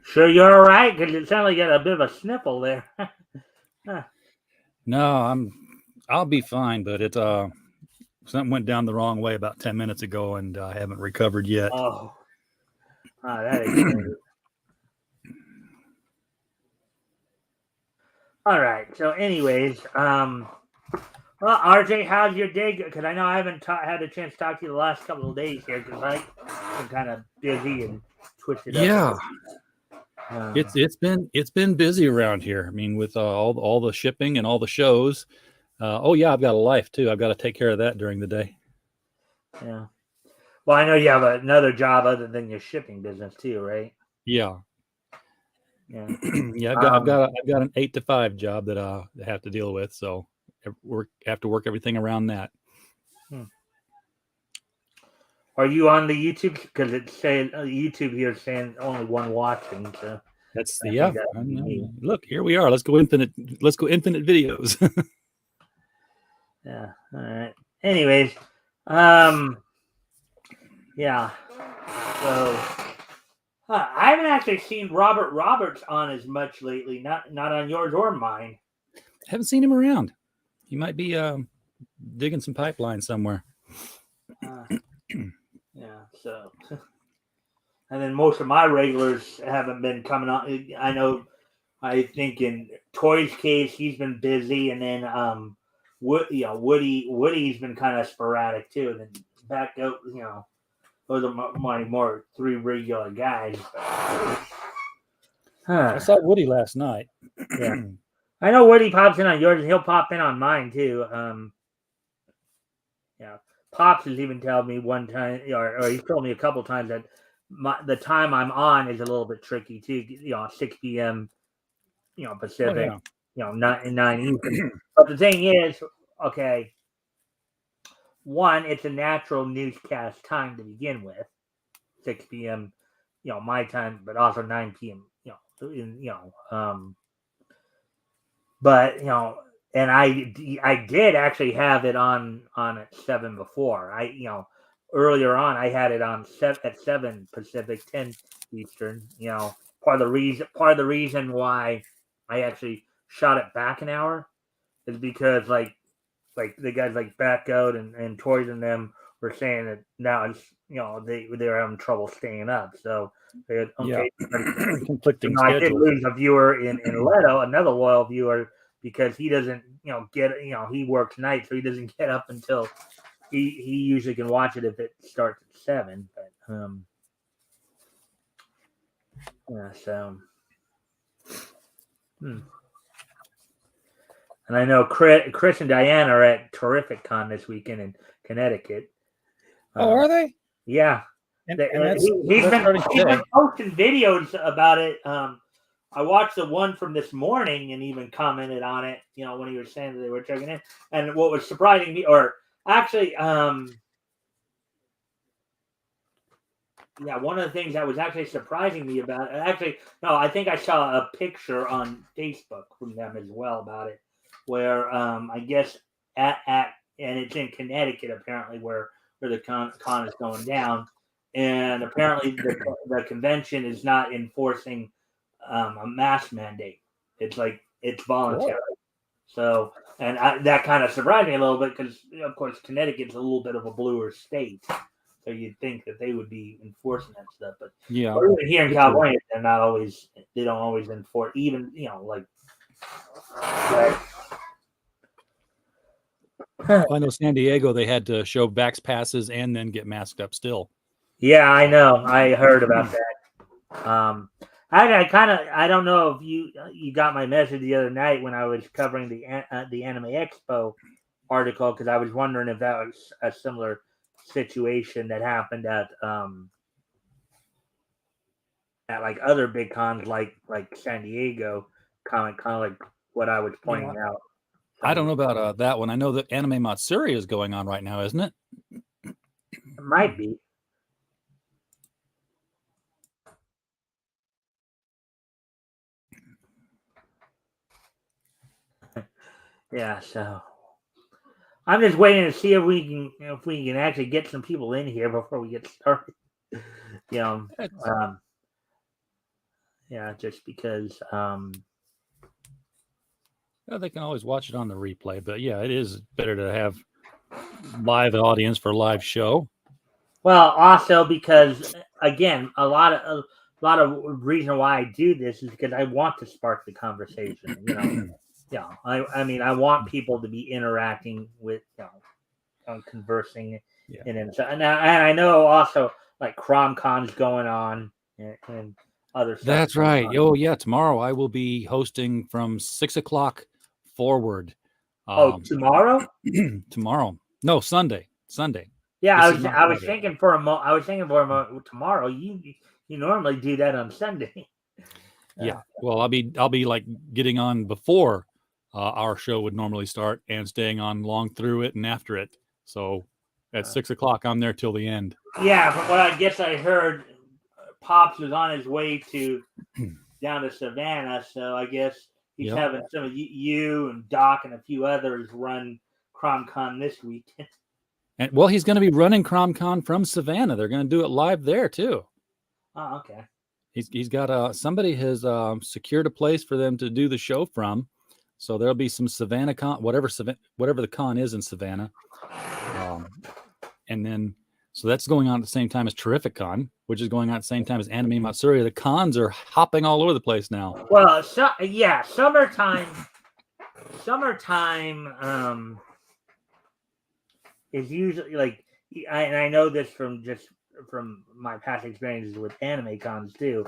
Sure, you're all right because it sounded like you got a bit of a sniffle there. No, I'll be fine, but something went down the wrong way about 10 minutes ago, and I haven't recovered yet. Oh, that explains it. All right. So, anyways, well, RJ, how's your day? Because I know I haven't had a chance to talk to you the last couple of days here because I've been kind of busy and twisted up. Yeah, it's been busy around here. I mean, with all the shipping and all the shows. Oh yeah, I've got a life too. I've got to take care of that during the day. Yeah. Well, I know you have another job other than your shipping business too, right? Yeah. Yeah. Yeah. I've got an 8 to 5 job that I have to deal with. So have to work everything around that. Are you on the YouTube? Because it's saying YouTube here is saying only one watching. So that's look, here we are. Let's go infinite videos. Yeah. All right. Anyways, yeah. So I haven't actually seen Robert Roberts on as much lately. Not on yours or mine. Haven't seen him around. He might be digging some pipeline somewhere. Yeah. So, and then most of my regulars haven't been coming on. I know. I think in Toy's case, he's been busy, and then Woody's been kind of sporadic too. And then back out, those are my more 3 regular guys. I saw Woody last night. Yeah, I know Woody pops in on yours, and he'll pop in on mine too. Yeah, Pops has even told me one time, or he's told me a couple times that the time I'm on is a little bit tricky too. 6 p.m. Pacific, 9 Eastern. But the thing is, okay, one, it's a natural newscast time to begin with, 6 p.m. My time, but also 9 p.m. But and I did actually have it on at 7 before. Earlier on I had it on at 7 Pacific, 10 Eastern. Part of the reason why I actually shot it back an hour is because like the guys like Backout and Toys and them were saying that now it's they're having trouble staying up. So they had, conflicting schedules. I did lose a viewer in Leto, another loyal viewer, because he doesn't he works night, so he doesn't get up until he usually can watch it if it starts at 7. But yeah, so. And I know Chris and Diane are at Terrific Con this weekend in Connecticut. Are they? Yeah. He's been posting videos about it. I watched the one from this morning and even commented on it, when he was saying that they were checking in. And what was surprising me, or actually, one of the things that was actually surprising me about it, I think I saw a picture on Facebook from them as well about it, where I guess and it's in Connecticut apparently where the con is going down, and apparently the convention is not enforcing a mask mandate. It's voluntary. Whoa. So, and that kind of surprised me a little bit because, of course, Connecticut's a little bit of a bluer state. So you'd think that they would be enforcing that stuff, but even here in California, they don't always enforce. Even I know San Diego, they had to show vax passes and then get masked up still. Yeah, I know. I heard about that. I don't know if you got my message the other night when I was covering the Anime Expo article, because I was wondering if that was a similar situation that happened at like other big cons like San Diego Comic Con, like what I was pointing out. I don't know about that one. I know that Anime Matsuri is going on right now, isn't it? It might be. Yeah, so I'm just waiting to see if we can actually get some people in here before we get started. You know, It's- yeah, just because. well, they can always watch it on the replay, but yeah, it is better to have live audience for live show. Well, also because again, a lot of reason why I do this is because I want to spark the conversation. Yeah. I mean, I want people to be interacting with, conversing, Yeah. and I know also like CromCon's going on and other stuff. That's right. Oh yeah, tomorrow I will be hosting from 6 o'clock forward. Tomorrow? Tomorrow? No, Sunday. Sunday. Yeah, This I is was not I was Friday. thinking for a moment. I was thinking for a moment tomorrow. You normally do that on Sunday. Yeah. Well, I'll be like getting on before our show would normally start and staying on long through it and after it. So at 6 o'clock, I'm there till the end. Yeah, but what I guess I heard, Pops was on his way to down to Savannah, so I guess he's Yep. having some of you and Doc and a few others run CromCon this week. And well, he's going to be running CromCon from Savannah. They're going to do it live there too. Oh, okay. He's got somebody has secured a place for them to do the show from, so there'll be some Savannah con, whatever the con is in Savannah, and then so that's going on at the same time as Terrific Con, which is going on at the same time as Anime Matsuri. The cons are hopping all over the place now. Well, yeah, summertime is usually like, and I know this from my past experiences with anime cons too.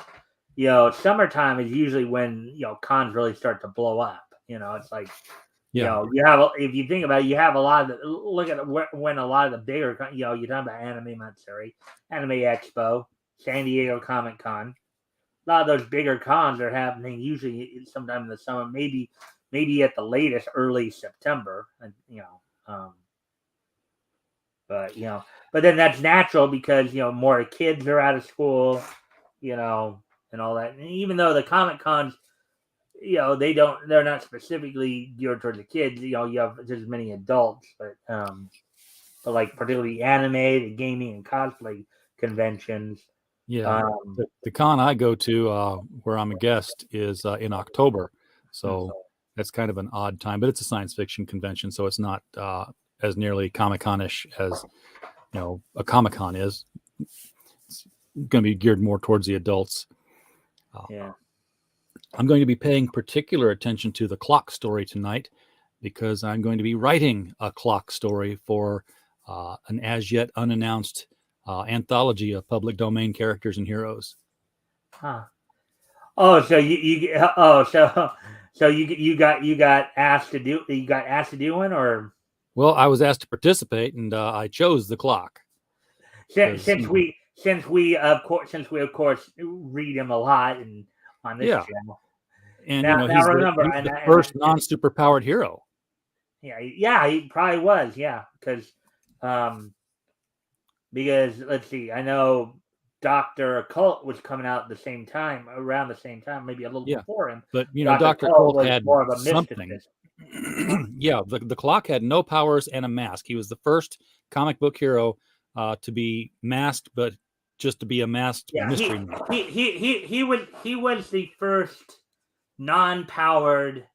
Summertime is usually when cons really start to blow up. It's like, Yeah. if you think about it, you have a lot of look at when a lot of the bigger, you're talking about Anime Matsuri, Anime Expo, San Diego Comic Con. A lot of those bigger cons are happening usually sometime in the summer, maybe at the latest early September, but then that's natural because more kids are out of school, and all that. And even though the Comic Cons, they're not specifically geared towards the kids. You have just as many adults, but like particularly anime, the gaming and cosplay conventions. Yeah. The con I go to where I'm a guest is in October, so that's kind of an odd time. But it's a science fiction convention, so it's not as nearly Comic-Con-ish as a Comic-Con is. It's going to be geared more towards the adults. Yeah. I'm going to be paying particular attention to the clock story tonight because I'm going to be writing a clock story for an as yet unannounced anthology of public domain characters and heroes. Huh. Oh, so you got asked to do one, or? Well, I was asked to participate, and I chose the clock. Since we of course read him a lot and on this channel. And now, he's remember, the first non-superpowered hero. Yeah, he probably was. Yeah, because let's see, I know Dr. Occult was coming out around the same time, maybe a little before him. But Dr. Occult had more of a something. Yeah, the clock had no powers and a mask. He was the first comic book hero to be masked, but just to be a masked mystery man. He was the first non-powered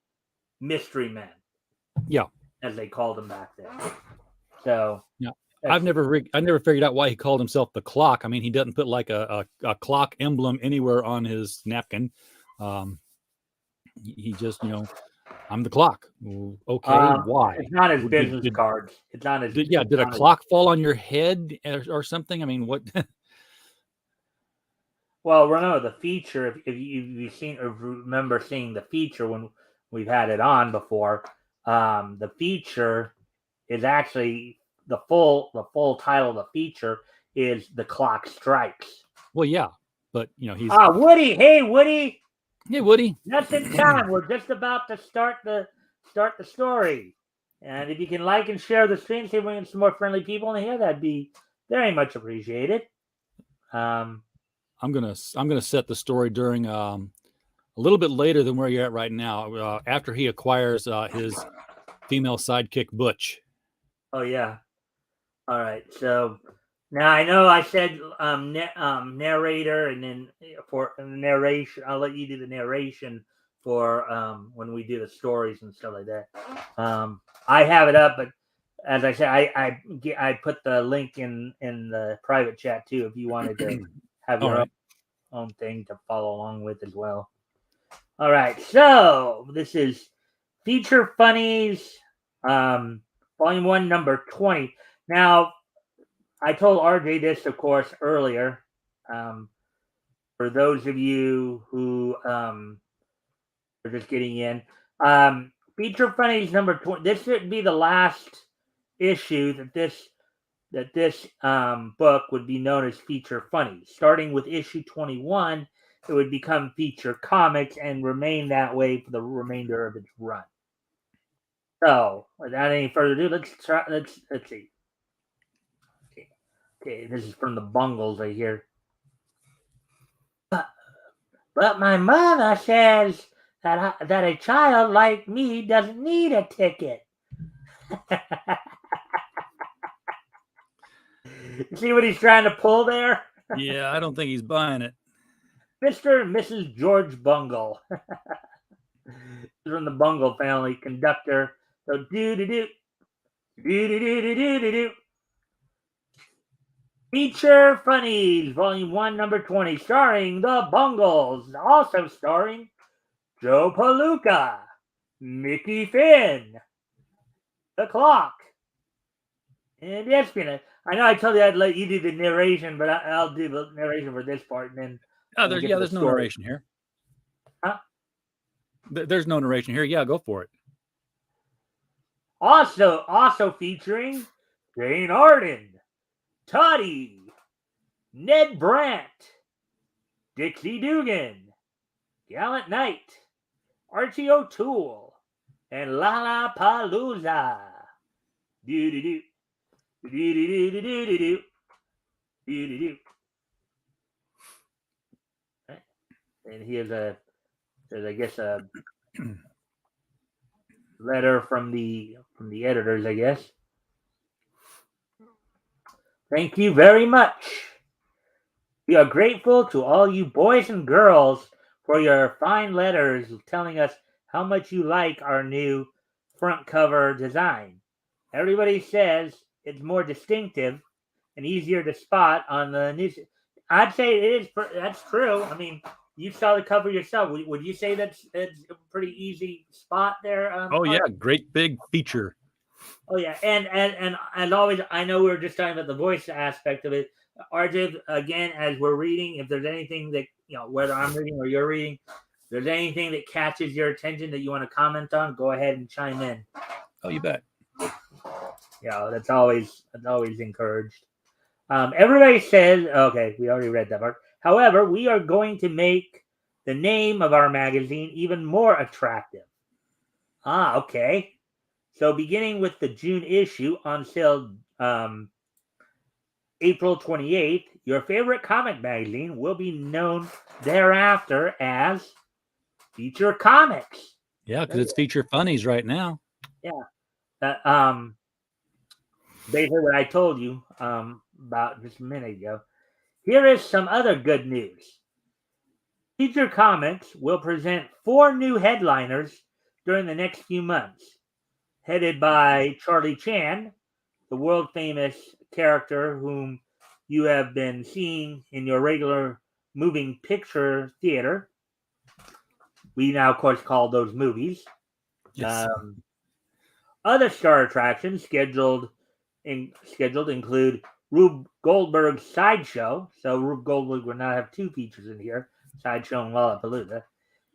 mystery man. Yeah, as they called him back then. So yeah, I never figured out why he called himself the Clock. I mean, he doesn't put like a clock emblem anywhere on his napkin. He just I'm the Clock. Okay, why? It's not his business cards. It's not his. Did a clock fall on your head or something? I mean, what? Well, remember the feature. If you've seen or remember seeing the feature when we've had it on before, the feature is actually the full title of the feature is The Clock Strikes. Well, yeah, but he's Woody. Hey, Woody. Hey, Woody. Just in time. We're just about to start the story. And if you can like and share the stream, see if we can get some more friendly people in here, that'd be very much appreciated. I'm gonna set the story during a little bit later than where you're at right now. After he acquires his female sidekick Butch. Oh yeah. All right. So Now I know I said narrator, and then for narration, I'll let you do the narration for when we do the stories and stuff like that. I have it up, but as I said, I put the link in the private chat too if you wanted to have your own thing to follow along with as well. All right, so this is Feature Funnies, Volume 1, Number 20. Now, I told RJ this, of course, earlier. For those of you who are just getting in, Feature Funnies number 20. This should be the last issue that this book would be known as Feature Funnies. Starting with issue 21, it would become Feature Comics and remain that way for the remainder of its run. So, without any further ado, let's see. Okay, this is from the Bungles right here. But my mother says that a child like me doesn't need a ticket. You see what he's trying to pull there? Yeah, I don't think he's buying it. Mr. and Mrs. George Bungle. From the Bungle family, conductor. So do. Feature Funnies, Volume 1, Number 20, starring the Bungles. Also starring Joe Palooka, Mickey Finn, The Clock, and the Espionage. I know I told you I'd let you do the narration, but I'll do the narration for this part, and then there's no narration here. Huh? There's no narration here. Yeah, go for it. Also featuring Jane Arden, Toddy, Ned Brandt, Dixie Dugan, Gallant Knight, Archie O'Toole, and Lollapalooza. Do. And here's I guess a letter from the editors, I guess. Thank you very much. We are grateful to all you boys and girls for your fine letters telling us how much you like our new front cover design. Everybody says it's more distinctive and easier to spot on the news. I'd say it is. That's true. I mean, you saw the cover yourself. Would you say it's a pretty easy spot there? Yeah, great big feature. Oh yeah, and as always, I know we were just talking about the voice aspect of it. RJ, again, as we're reading, if there's anything that whether I'm reading or you're reading, if there's anything that catches your attention that you want to comment on, go ahead and chime in. Oh, you bet. Yeah, that's always encouraged. Everybody says, okay, we already read that part. However, we are going to make the name of our magazine even more attractive. Okay. So beginning with the June issue on sale April 28th, your favorite comic magazine will be known thereafter as Feature Comics. Yeah, because it's Feature Funnies right now. Yeah. Basically what I told you about just a minute ago. Here is some other good news. Feature Comics will present 4 new headliners during the next few months, headed by Charlie Chan, the world-famous character whom you have been seeing in your regular moving picture theater. We now, of course, call those movies. Yes. Other star attractions scheduled include Rube Goldberg's Sideshow. So Rube Goldberg will now have 2 features in here, Sideshow and Lollapalooza.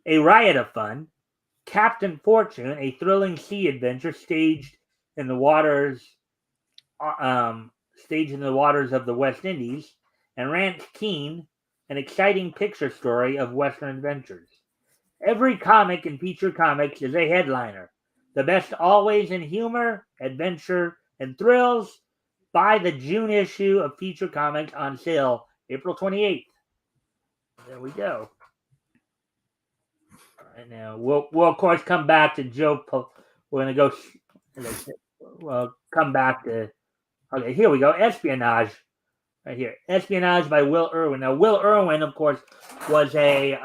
A Riot of Fun, Captain Fortune, a thrilling sea adventure staged in the waters of the West Indies, and Ranch Keen, an exciting picture story of Western adventures. Every comic in Feature Comics is a headliner. The best always in humor, adventure, and thrills. Buy the June issue of Feature Comics on sale April 28th. There we go. All right, now we'll of course come back to Joe. We're going to go. We'll come back to. Okay, here we go. Espionage, right here. Espionage by Will Irwin. Now, Will Irwin, of course, was a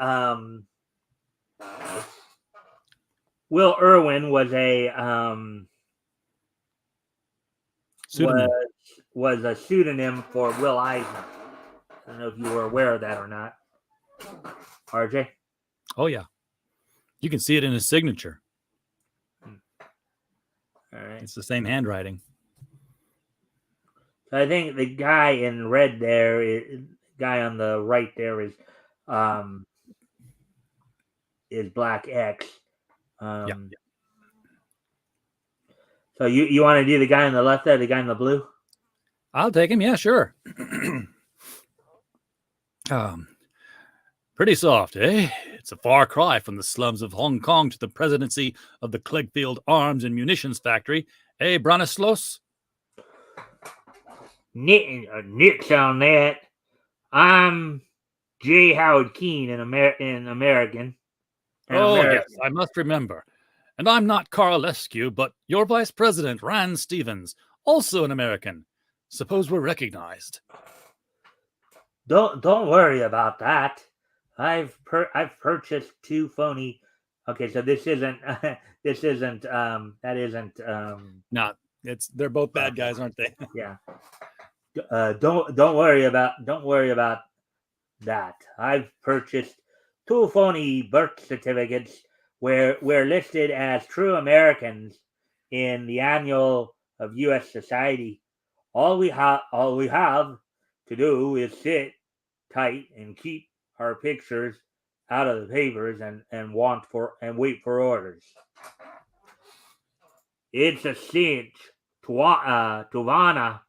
Will Irwin was a Pseudonym. was a pseudonym for Will Eisner. I don't know if you were aware of that or not, RJ. Oh yeah, you can see it in his signature. All right. It's the same handwriting. So I think the guy in red there, guy on the right there is Black X. Yeah. So you want to do the guy on the left there, the guy in the blue? I'll take him. Yeah, sure. Pretty soft, eh? It's a far cry from the slums of Hong Kong to the presidency of the Cleggfield Arms and Munitions Factory, eh, Branislaus? Nix on that. I'm J. Howard Keene in American. Oh, yes, I must remember. And I'm not Carl Eskew, but your vice president, Rand Stevens, also an American. Suppose we're recognized. Don't worry about that. I've purchased 2 phony. Okay, so this isn't that isn't No, they're both bad guys, aren't they? Yeah. Don't worry about that. I've purchased 2 phony birth certificates where we're listed as true Americans in the annual of U.S. Society. All we have to do is sit tight and keep our pictures out of the papers and wait for orders. It's a cinch. Tuvana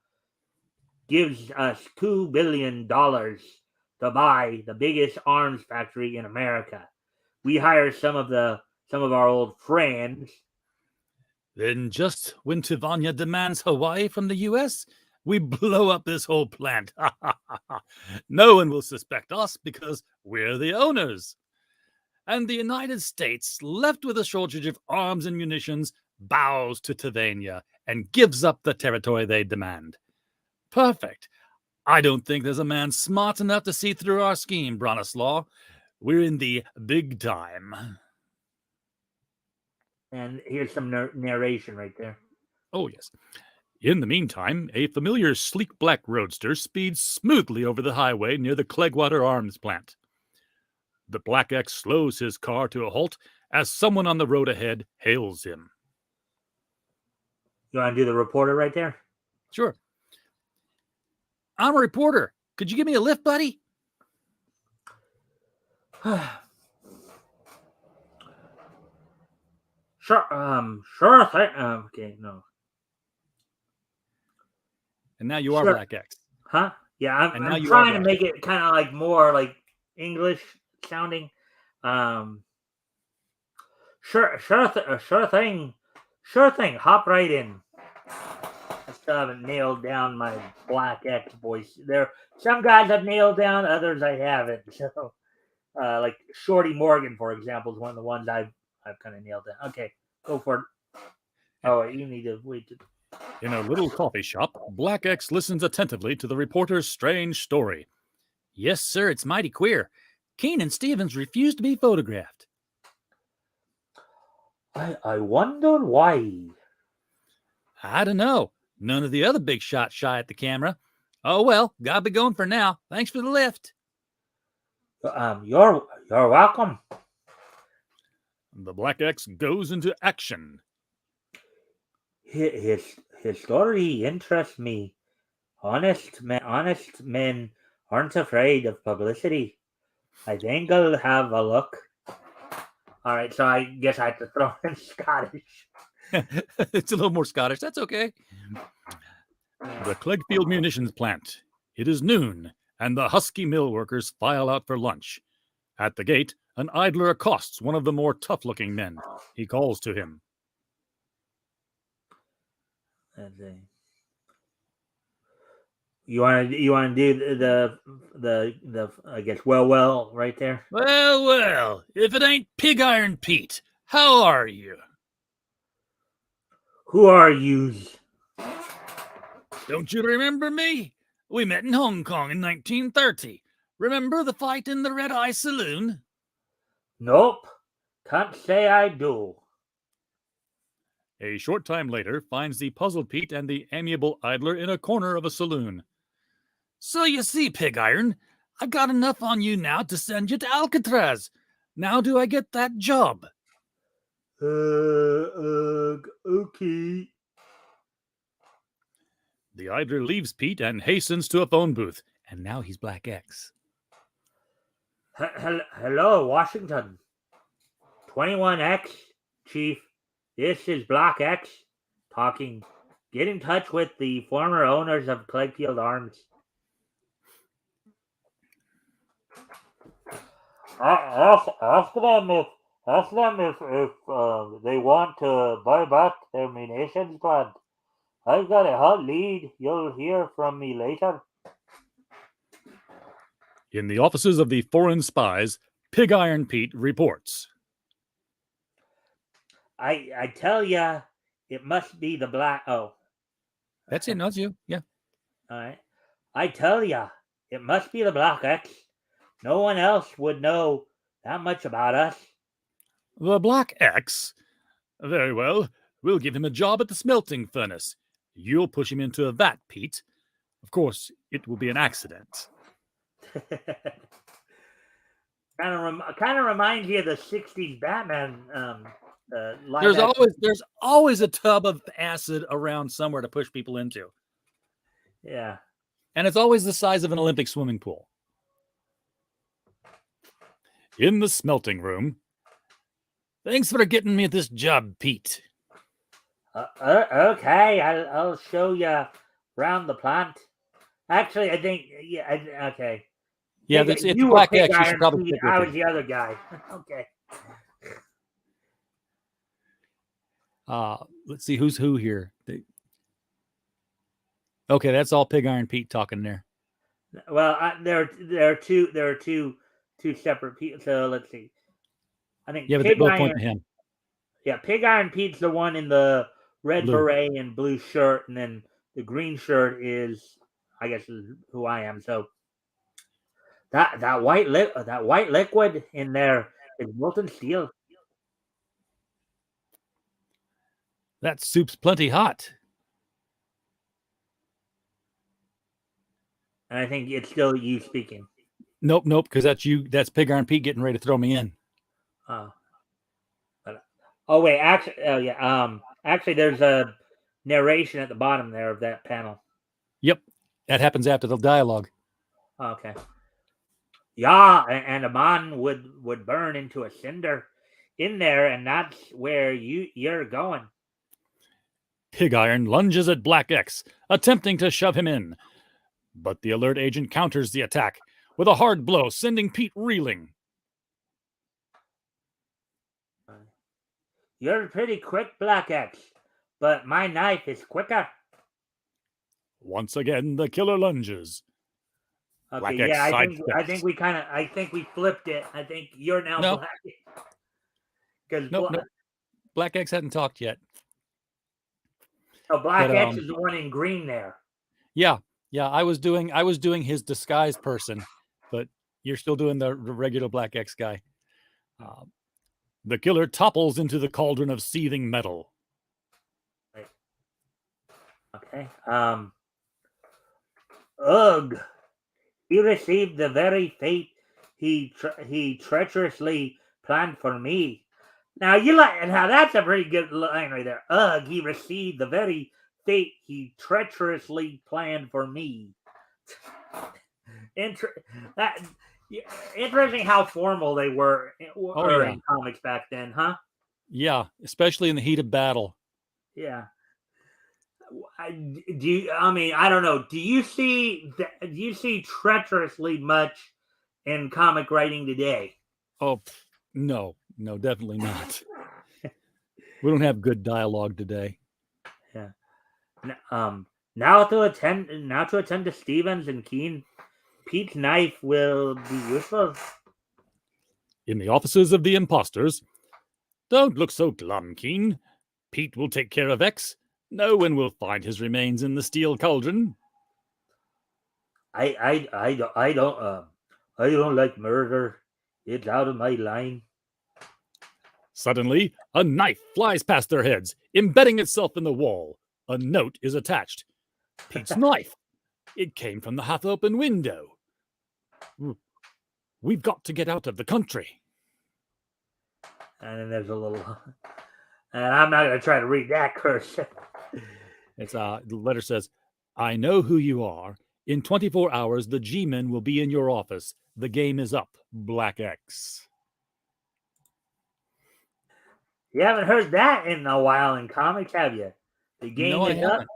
gives us $2 billion to buy the biggest arms factory in America. We hire some of our old friends. Then just when Tuvania demands Hawaii from the U.S., we blow up this whole plant. No one will suspect us because we're the owners. And the United States, left with a shortage of arms and munitions, bows to Tuvania and gives up the territory they demand. Perfect. I don't think there's a man smart enough to see through our scheme, Branislaw. We're in the big time. And here's some narration right there. Oh, yes. In the meantime, a familiar sleek black roadster speeds smoothly over the highway near the Cleggwater Arms plant. The Black X slows his car to a halt as someone on the road ahead hails him. You want to do the reporter right there? Sure. I'm a reporter. Could you give me a lift, buddy? Sure thing. Okay, no. And now you are Black X. Huh? Yeah, I'm trying to make it kind of like more like English sounding. Sure thing. Hop right in. I still haven't nailed down my Black X voice. Some guys I've nailed down, others I haven't. So, like Shorty Morgan, for example, is one of the ones I've kind of nailed down. Okay, go for it. Oh, you need to wait. In a little coffee shop, Black X listens attentively to the reporter's strange story. Yes, sir, it's mighty queer. Keene and Stevens refused to be photographed. I wonder why. I don't know. None of the other big shots shy at the camera. Oh, well, gotta be going for now. Thanks for the lift. You're welcome. The Black X goes into action. His story interests me. Honest men aren't afraid of publicity. I think I'll have a look. All right, so I guess I have to throw in Scottish. It's a little more Scottish. That's okay. The Cleggfield Munitions Plant. It is noon, and the husky mill workers file out for lunch. At the gate, an idler accosts one of the more tough-looking men. He calls to him. You want to do the I guess well right there. Well, if it ain't Pig Iron Pete, how are you? Who are you? Don't you remember me? We met in Hong Kong in 1930. Remember the fight in the Red Eye Saloon? Nope. Can't say I do. A short time later finds the puzzled Pete and the amiable idler in a corner of a saloon. So you see, Pig Iron, I've got enough on you now to send you to Alcatraz. Now do I get that job? Okay. The idler leaves Pete and hastens to a phone booth. And now he's Black X. Hello, Washington. 21X, Chief. This is Black X talking. Get in touch with the former owners of Clegfield Arms. Ask them if they want to buy back their munitions plant. I've got a hot lead. You'll hear from me later. In the offices of the foreign spies, Pig Iron Pete reports. I tell ya, it must be the black. Oh, That's it. That's you. Yeah. all right. I tell ya, it must be the Black X. No one else would know that much about us. The Black X? Very well. We'll give him a job at the smelting furnace. You'll push him into a vat, Pete. Of course, it will be an accident. kind of reminds you of the '60s Batman. There's always a tub of acid around somewhere to push people into. Yeah. And it's always the size of an Olympic swimming pool. In the smelting room. Thanks for getting me this job, Pete. Okay, I'll show you around the plant. Actually, I think okay. Yeah, it's Black X. You should probably I was the other guy. Okay. Let's see who's who here. Okay, that's all Pig Iron Pete talking there. Well, there are two separate people. So let's see. I think but they both point to him. Yeah, Pig Iron Pete's the one in the red beret and blue shirt, and then the green shirt is, I guess, is who I am. So that white liquid in there is molten steel. That soup's plenty hot. And I think it's still you speaking. Nope, because that's you. That's Pig Iron Pete getting ready to throw me in. Wait, actually, there's a narration at the bottom there of that panel. Yep, that happens after the dialogue. Okay. Yeah, and a man would burn into a cinder in there, and that's where you're going. Pig Iron lunges at Black X, attempting to shove him in. But the alert agent counters the attack with a hard blow, sending Pete reeling. You're pretty quick, Black X, but my knife is quicker. Once again, the killer lunges. Okay, Black yeah, I think we flipped it. I think you're now Black X. Because Black X hadn't talked yet. So Black X is the one in green there. Yeah. I was doing his disguised person, but you're still doing the regular Black X guy. The killer topples into the cauldron of seething metal. Okay. Ugh. He received the very fate he treacherously planned for me. Now that's a pretty good line right there. Ugh, he received the very fate he treacherously planned for me. Interesting how formal they were in comics back then, huh? Yeah, especially in the heat of battle. Yeah. I don't know. Do you see treacherously much in comic writing today? Oh, no, definitely not. We don't have good dialogue today. Yeah. Now to attend to Stevens and Keene, Pete's knife will be useful. In the offices of the imposters, don't look so glum, Keene. Pete will take care of X. No one will find his remains in the steel cauldron. I don't like murder. It's out of my line. Suddenly, a knife flies past their heads, embedding itself in the wall. A note is attached. Pete's knife. It came from the half open window. We've got to get out of the country. And then there's a little, and I'm not going to try to read that curse. It's the letter says, I know who you are. In 24 hours, the G-men will be in your office. The game is up. Black X. You haven't heard that in a while in comics, have you? The game No, I is up. haven't.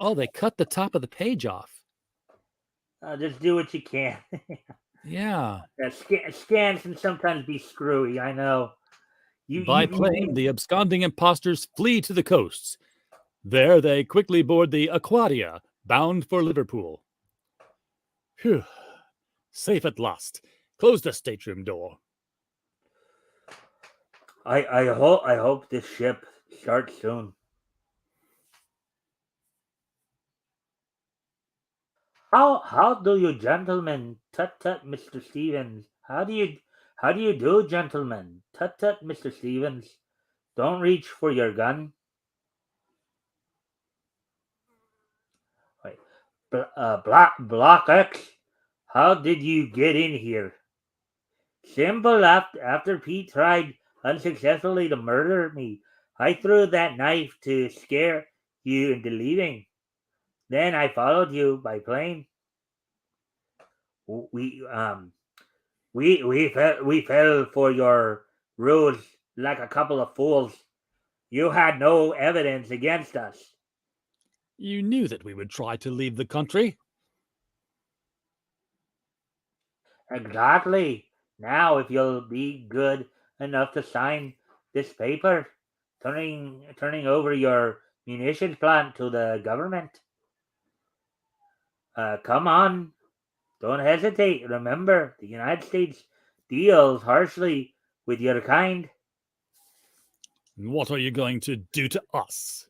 Oh, they cut the top of the page off. Just do what you can. Yeah. Scans can sometimes be screwy. I know. By plane, the absconding impostors flee to the coasts. There, they quickly board the Aquaria, bound for Liverpool. Phew. Safe at last. Close the stateroom door. I hope this ship starts soon. How do you gentlemen? Tut tut, Mr. Stevens. How do you do, gentlemen? Tut tut, Mr. Stevens. Don't reach for your gun. Wait, Block X. How did you get in here? Simple. After Pete tried unsuccessfully to murder me, I threw that knife to scare you into leaving. Then I followed you by plane. We we fell for your rules like a couple of fools. You had no evidence against us. You knew that we would try to leave the country. Exactly. Now, if you'll be good enough to sign this paper, turning over your munitions plant to the government. Come on, don't hesitate. Remember, the United States deals harshly with your kind. What are you going to do to us?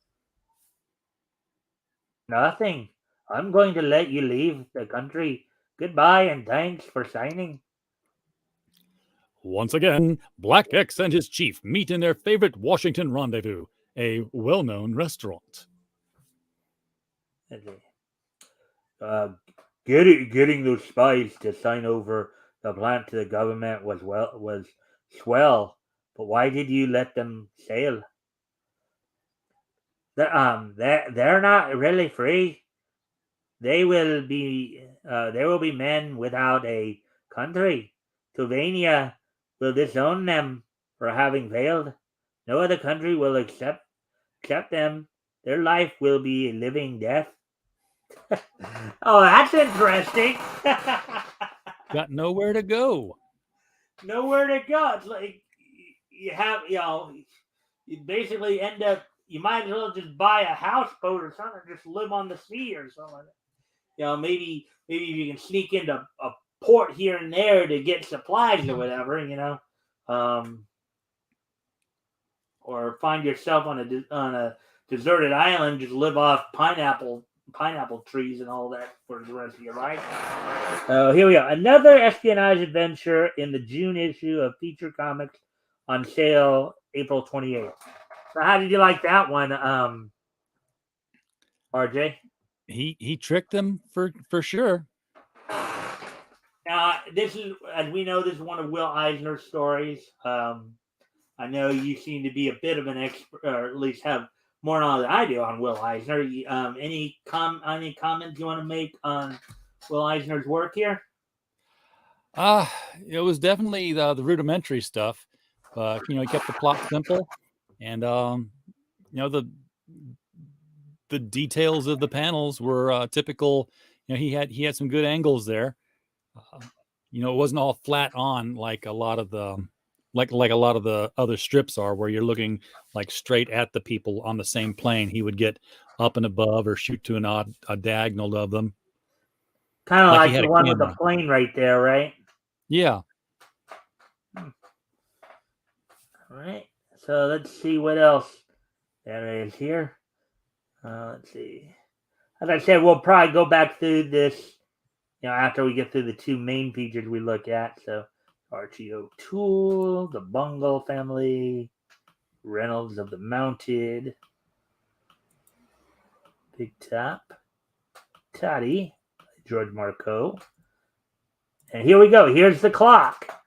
Nothing. I'm going to let you leave the country. Goodbye and thanks for signing. Once again, Black X and his chief meet in their favorite Washington rendezvous, a well-known restaurant. Uh, getting those spies to sign over the plant to the government was swell, but why did you let them sail? They're not really free. There will be men without a country. Sylvania will disown them for having failed. No other country will accept them. Their life will be a living death. Oh, that's interesting. Got nowhere to go. Nowhere to go. It's like you basically end up. You might as well just buy a houseboat or something, just live on the sea or something. Maybe you can sneak into a port here and there to get supplies or whatever. Or find yourself on a deserted island, just live off pineapple trees and all that for the rest of your life. Here we go. Another espionage adventure in the June issue of Feature Comics on sale April 28th. So how did you like that one, RJ? He tricked them for sure. Now, this is, as we know, this is one of Will Eisner's stories. I know you seem to be a bit of an expert, or at least have more knowledge than I do on Will Eisner. Any comments you want to make on Will Eisner's work here? It was definitely the rudimentary stuff, but he kept the plot simple, and the details of the panels were typical. He had some good angles there. It wasn't all flat on like a lot of the like a lot of the other strips are, where you're looking like straight at the people on the same plane. He would get up and above or shoot to a diagonal of them. Kind of like the one with the plane right there, right? Yeah. All right. So let's see what else there is here. Let's see. as I said, we'll probably go back through this, after we get through the two main features we look at. So Archie O'Toole, the Bungle family, Reynolds of the Mounted, Big Top, Toddy, George Marco. And here we go. Here's the clock.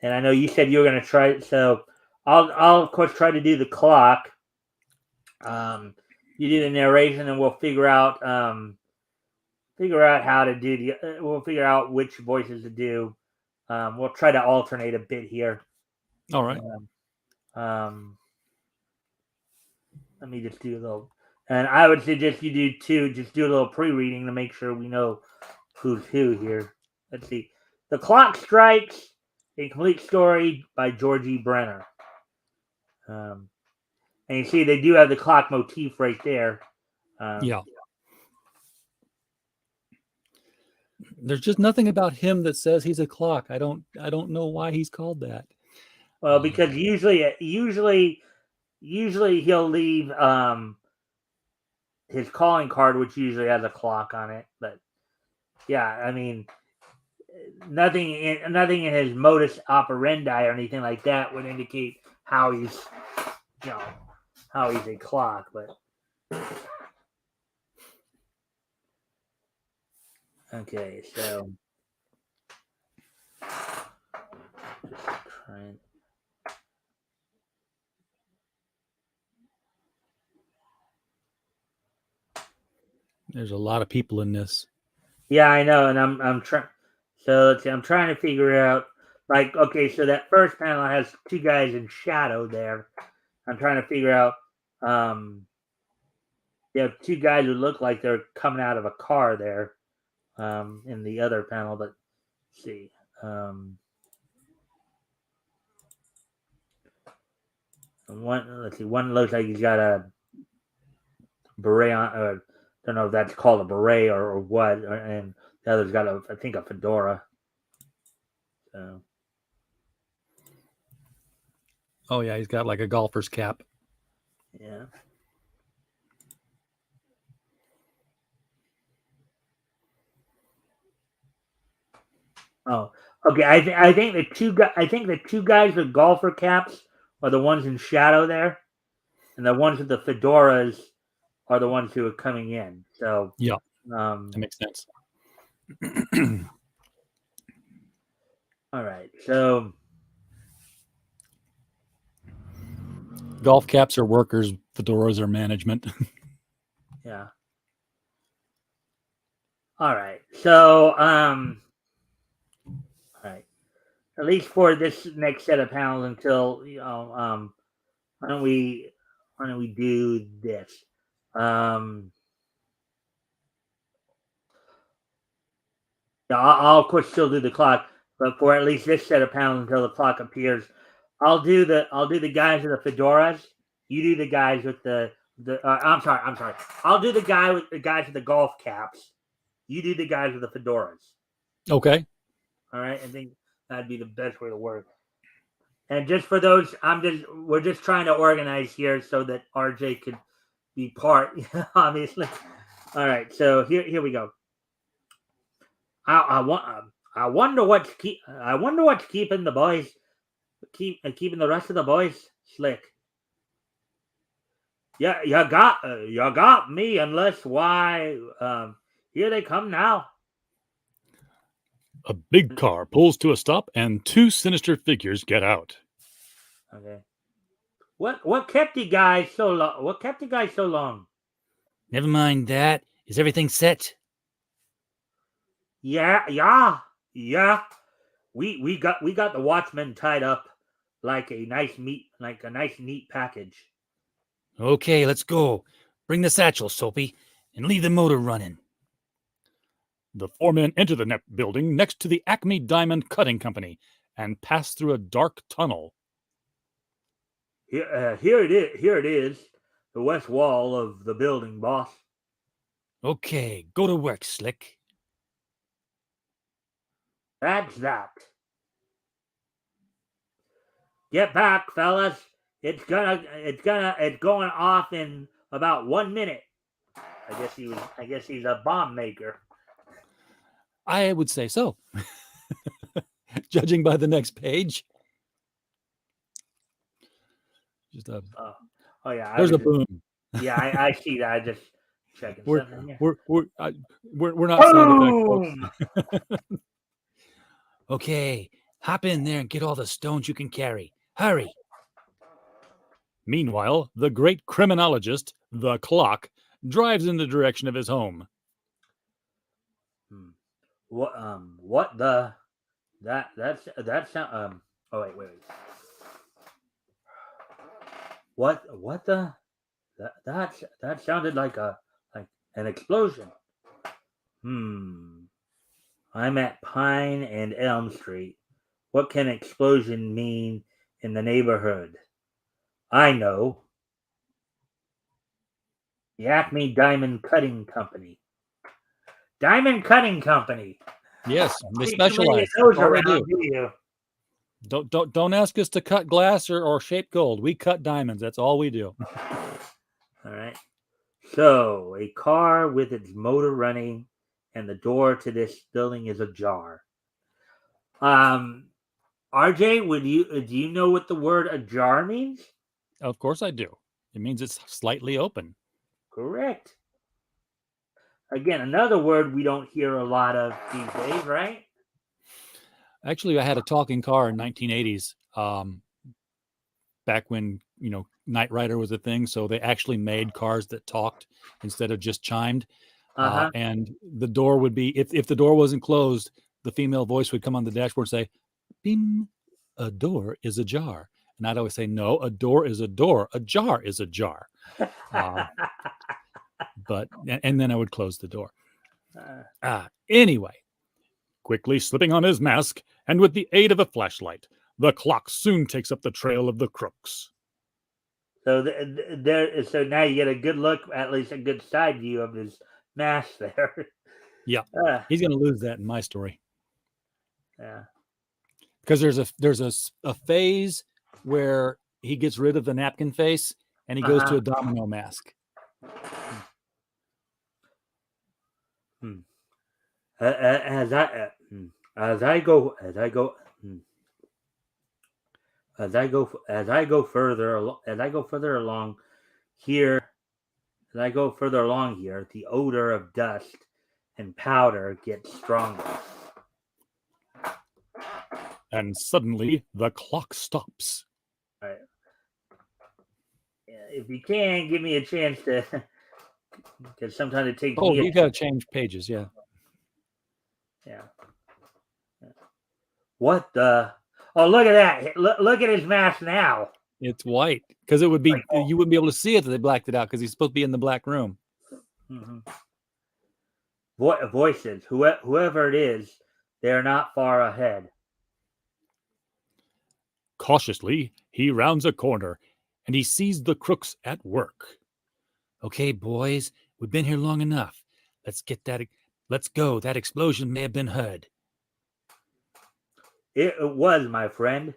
And I know you said you were going to try it, so I'll of course try to do the clock. You do the narration, and we'll figure out how to do we'll figure out which voices to do. We'll try to alternate a bit here. All right. Let me just do a little, and I would suggest you do two. Just do a little pre-reading to make sure we know who's who here. Let's see. The Clock Strikes, a complete story by Georgie Brenner. And you see they do have the clock motif right there. Yeah. There's just nothing about him that says he's a clock. I don't know why he's called that. Well, because usually he'll leave his calling card, which usually has a clock on it. But yeah, I mean, nothing in his modus operandi or anything like that would indicate how he's a clock. But okay, so just trying. There's a lot of people in this. Yeah, I know, and I'm trying. So let's see. I'm trying to figure out, like, okay, so that first panel has two guys in shadow there. I'm trying to figure out. You have two guys who look like they're coming out of a car there, in the other panel. But let's see. One looks like he's got a beret on, or I don't know if that's called a beret or what, and the other's got I think a fedora. So. Oh yeah, he's got like a golfer's cap. Yeah. Oh, okay. I think the two guys with golfer caps are the ones in shadow there, and the ones with the fedoras are the ones who are coming in. So yeah, that makes sense. All right. So golf caps are workers, fedoras are management. yeah. All right. So all right. At least for this next set of panels until why don't we do this? I'll of course still do the clock, but for at least this set of panels until the clock appears, I'll do the guys with the fedoras. You do the guys with the I'm sorry. I'll do the guys with the golf caps. You do the guys with the fedoras. Okay. All right. I think that'd be the best way to work. And just for those, we're just trying to organize here so that RJ could be part, obviously. All right. So here we go. I wonder what's keeping the boys keeping the rest of the boys slick. Yeah, you got me. Unless why? Here they come now. A big car pulls to a stop, and two sinister figures get out. Okay. What kept you guys so long? What kept you guys so long? Never mind that. Is everything set? Yeah. We got the watchmen tied up like a nice neat package. Okay, let's go. Bring the satchel, Soapy, and leave the motor running. The four men enter the building next to the Acme Diamond Cutting Company and pass through a dark tunnel. Here it is. The west wall of the building, boss. Okay, go to work, Slick. That's that. Get back, fellas. It's going off in about 1 minute. I guess he's a bomb maker. I would say so. Judging by the next page. Just a Oh yeah, there's a boom. Yeah, I see that. I just checking We're something here. we're not sound effects, Boom! folks. Okay, hop in there and get all the stones you can carry. Hurry. Meanwhile, the great criminologist, the clock, drives in the direction of his home. What the that sound oh wait. What the that sounded like an explosion. I'm at Pine and Elm Street. What can explosion mean in the neighborhood? I know. The Acme Diamond Cutting Company. Diamond Cutting Company. Yes, they See too many specialize. of those That's all they around, do. do you? Don't ask us to cut glass or shape gold. We cut diamonds. That's all we do. All right. So, a car with its motor running and the door to this building is ajar. RJ, do you know what the word ajar means? Of course I do. It means it's slightly open. Correct. Again, another word we don't hear a lot of these days, right? Actually, I had a talking car in 1980s, back when, Knight Rider was a thing. So they actually made cars that talked instead of just chimed. And the door would be, if the door wasn't closed, the female voice would come on the dashboard and say, "Bing, a door is ajar." And I'd always say, "No, a door is a door. A jar is a jar." And then I would close the door. Anyway, quickly slipping on his mask, and with the aid of a flashlight, the clock soon takes up the trail of the crooks. So so now you get a good look, at least a good side view of his mask there. Yeah, he's going to lose that in my story. Yeah, because there's a phase where he gets rid of the napkin face and he goes to a domino mask. As I go further along here, the odor of dust and powder gets stronger. And suddenly the clock stops. All right. If you can, give me a chance to, because sometimes it takes. Oh, you got to change pages, yeah. Yeah. What the? Oh, look at that! Look at his mask now. It's white because it would be you wouldn't be able to see it if they blacked it out because he's supposed to be in the black room. Mm-hmm. Voices, whoever it is, they're not far ahead. Cautiously, he rounds a corner and he sees the crooks at work. Okay, boys, we've been here long enough. Let's go. That explosion may have been heard. It was, my friend.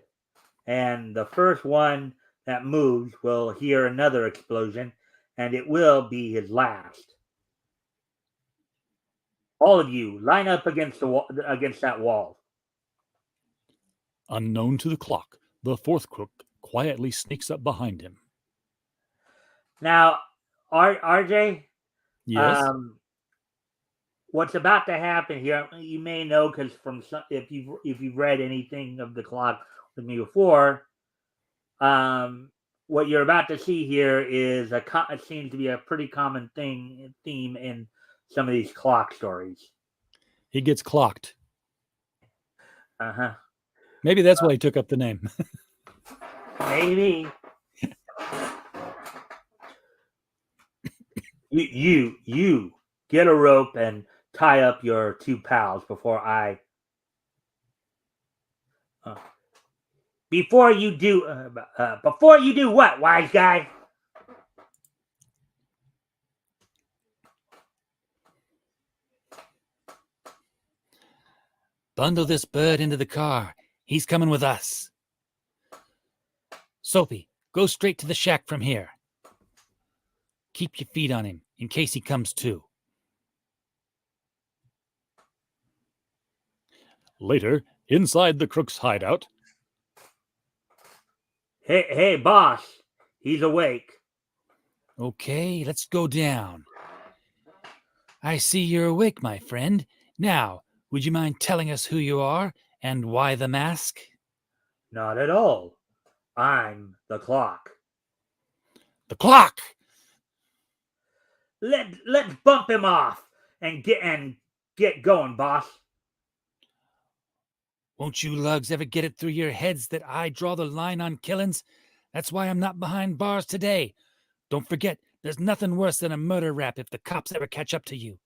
And the first one that moves will hear another explosion, and it will be his last. All of you, line up against that wall. Unknown to the clock, the fourth crook quietly sneaks up behind him. Now, RJ, yes, what's about to happen here? You may know because if you've read anything of the clock with me before, what you're about to see here is it seems to be a pretty common theme in some of these clock stories. He gets clocked. Uh-huh. Maybe that's why he took up the name. Maybe. You get a rope and tie up your two pals before you do what, wise guy? Bundle this bird into the car. He's coming with us. Soapy, go straight to the shack from here. Keep your feet on him in case he comes to. Later, inside the crook's hideout. Hey, boss. He's awake. Okay, let's go down. I see you're awake, my friend. Now, would you mind telling us who you are and why the mask? Not at all. I'm the clock. The clock! Let's bump him off and get going, boss. Won't you lugs ever get it through your heads that I draw the line on killings? That's why I'm not behind bars today. Don't forget, there's nothing worse than a murder rap if the cops ever catch up to you.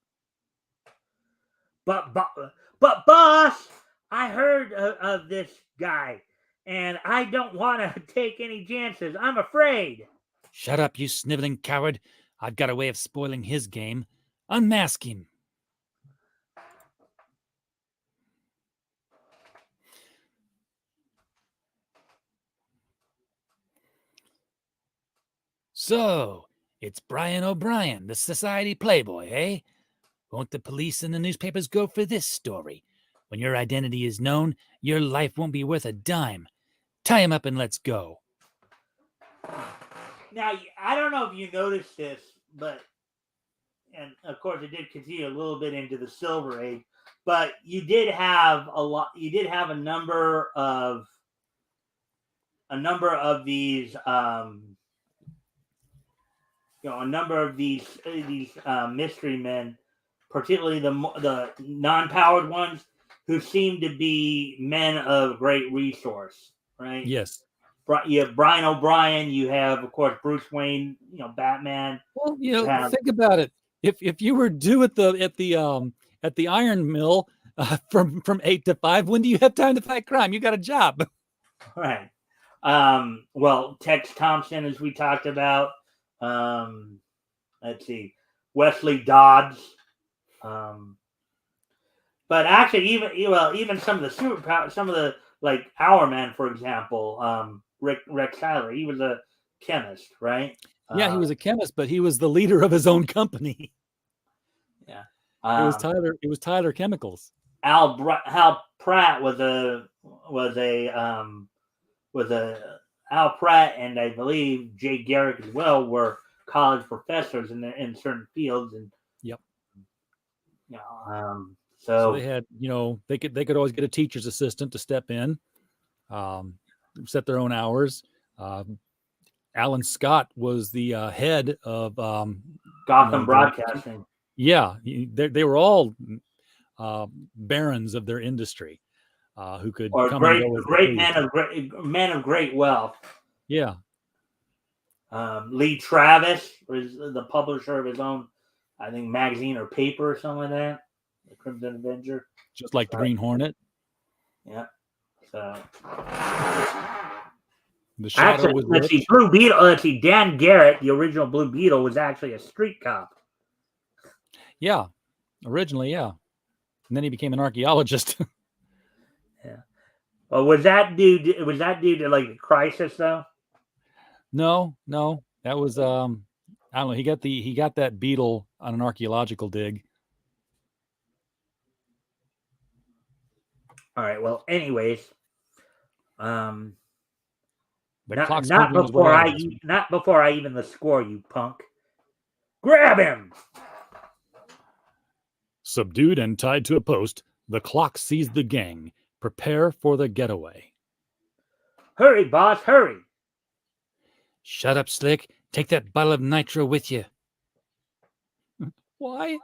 But boss, I heard of this guy, and I don't want to take any chances. I'm afraid. Shut up, you sniveling coward. I've got a way of spoiling his game. Unmask him. So, it's Brian O'Brien, the society playboy, eh? Won't the police and the newspapers go for this story? When your identity is known, your life won't be worth a dime. Tie him up and let's go. Now, I don't know if you noticed this, but, and of course it did continue a little bit into the Silver Age, but you did have a number of these, mystery men, particularly the non-powered ones, who seem to be men of great resource, right? Yes. You have Brian O'Brien. You have, of course, Bruce Wayne. Batman. Well, think about it. If you were due at the iron mill from 8 to 5, when do you have time to fight crime? You got a job, right? Well, Tex Thompson, as we talked about. Let's see, Wesley Dodds. But actually, even some of the superpower, some of the like Our Man, for example, Rex Tyler, he was a chemist, right? Yeah, he was a chemist, but he was the leader of his own company. Yeah, it was Tyler Chemicals. Hal Pratt was Al Pratt, and I believe Jay Garrick as well were college professors in certain fields, and yep. So they had, they could always get a teacher's assistant to step in, set their own hours. Alan Scott was the head of Gotham Broadcasting. Yeah, they were all barons of their industry who could come and go as great men of great wealth. Yeah. Lee Travis was the publisher of his own, I think, magazine or paper or something like that. The Crimson Avenger, just like the Green Hornet. Yeah. So the Shadow was. Let's see, Blue Beetle. Let's see, Dan Garrett, the original Blue Beetle, was actually a street cop. Yeah, originally, yeah, and then he became an archaeologist. Yeah. Well, was that due to like a crisis though? No, that was I don't know. He got that beetle on an archaeological dig. All right. Well, anyways, the clock's not before I even the score, you punk. Grab him. Subdued and tied to a post, the clock seized the gang. Prepare for the getaway. Hurry, boss, hurry. Shut up, Slick. Take that bottle of nitro with you. Why?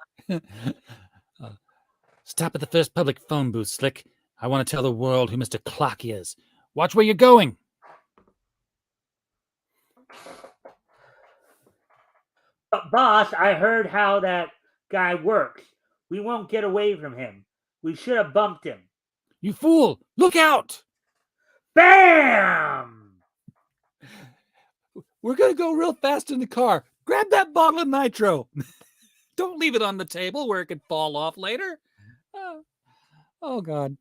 Stop at the first public phone booth, Slick. I want to tell the world who Mr. Clock is. Watch where you're going. But boss, I heard how that guy works. We won't get away from him. We should have bumped him. You fool! Look out! Bam! We're going to go real fast in the car. Grab that bottle of nitro. Don't leave it on the table where it could fall off later. Oh, God.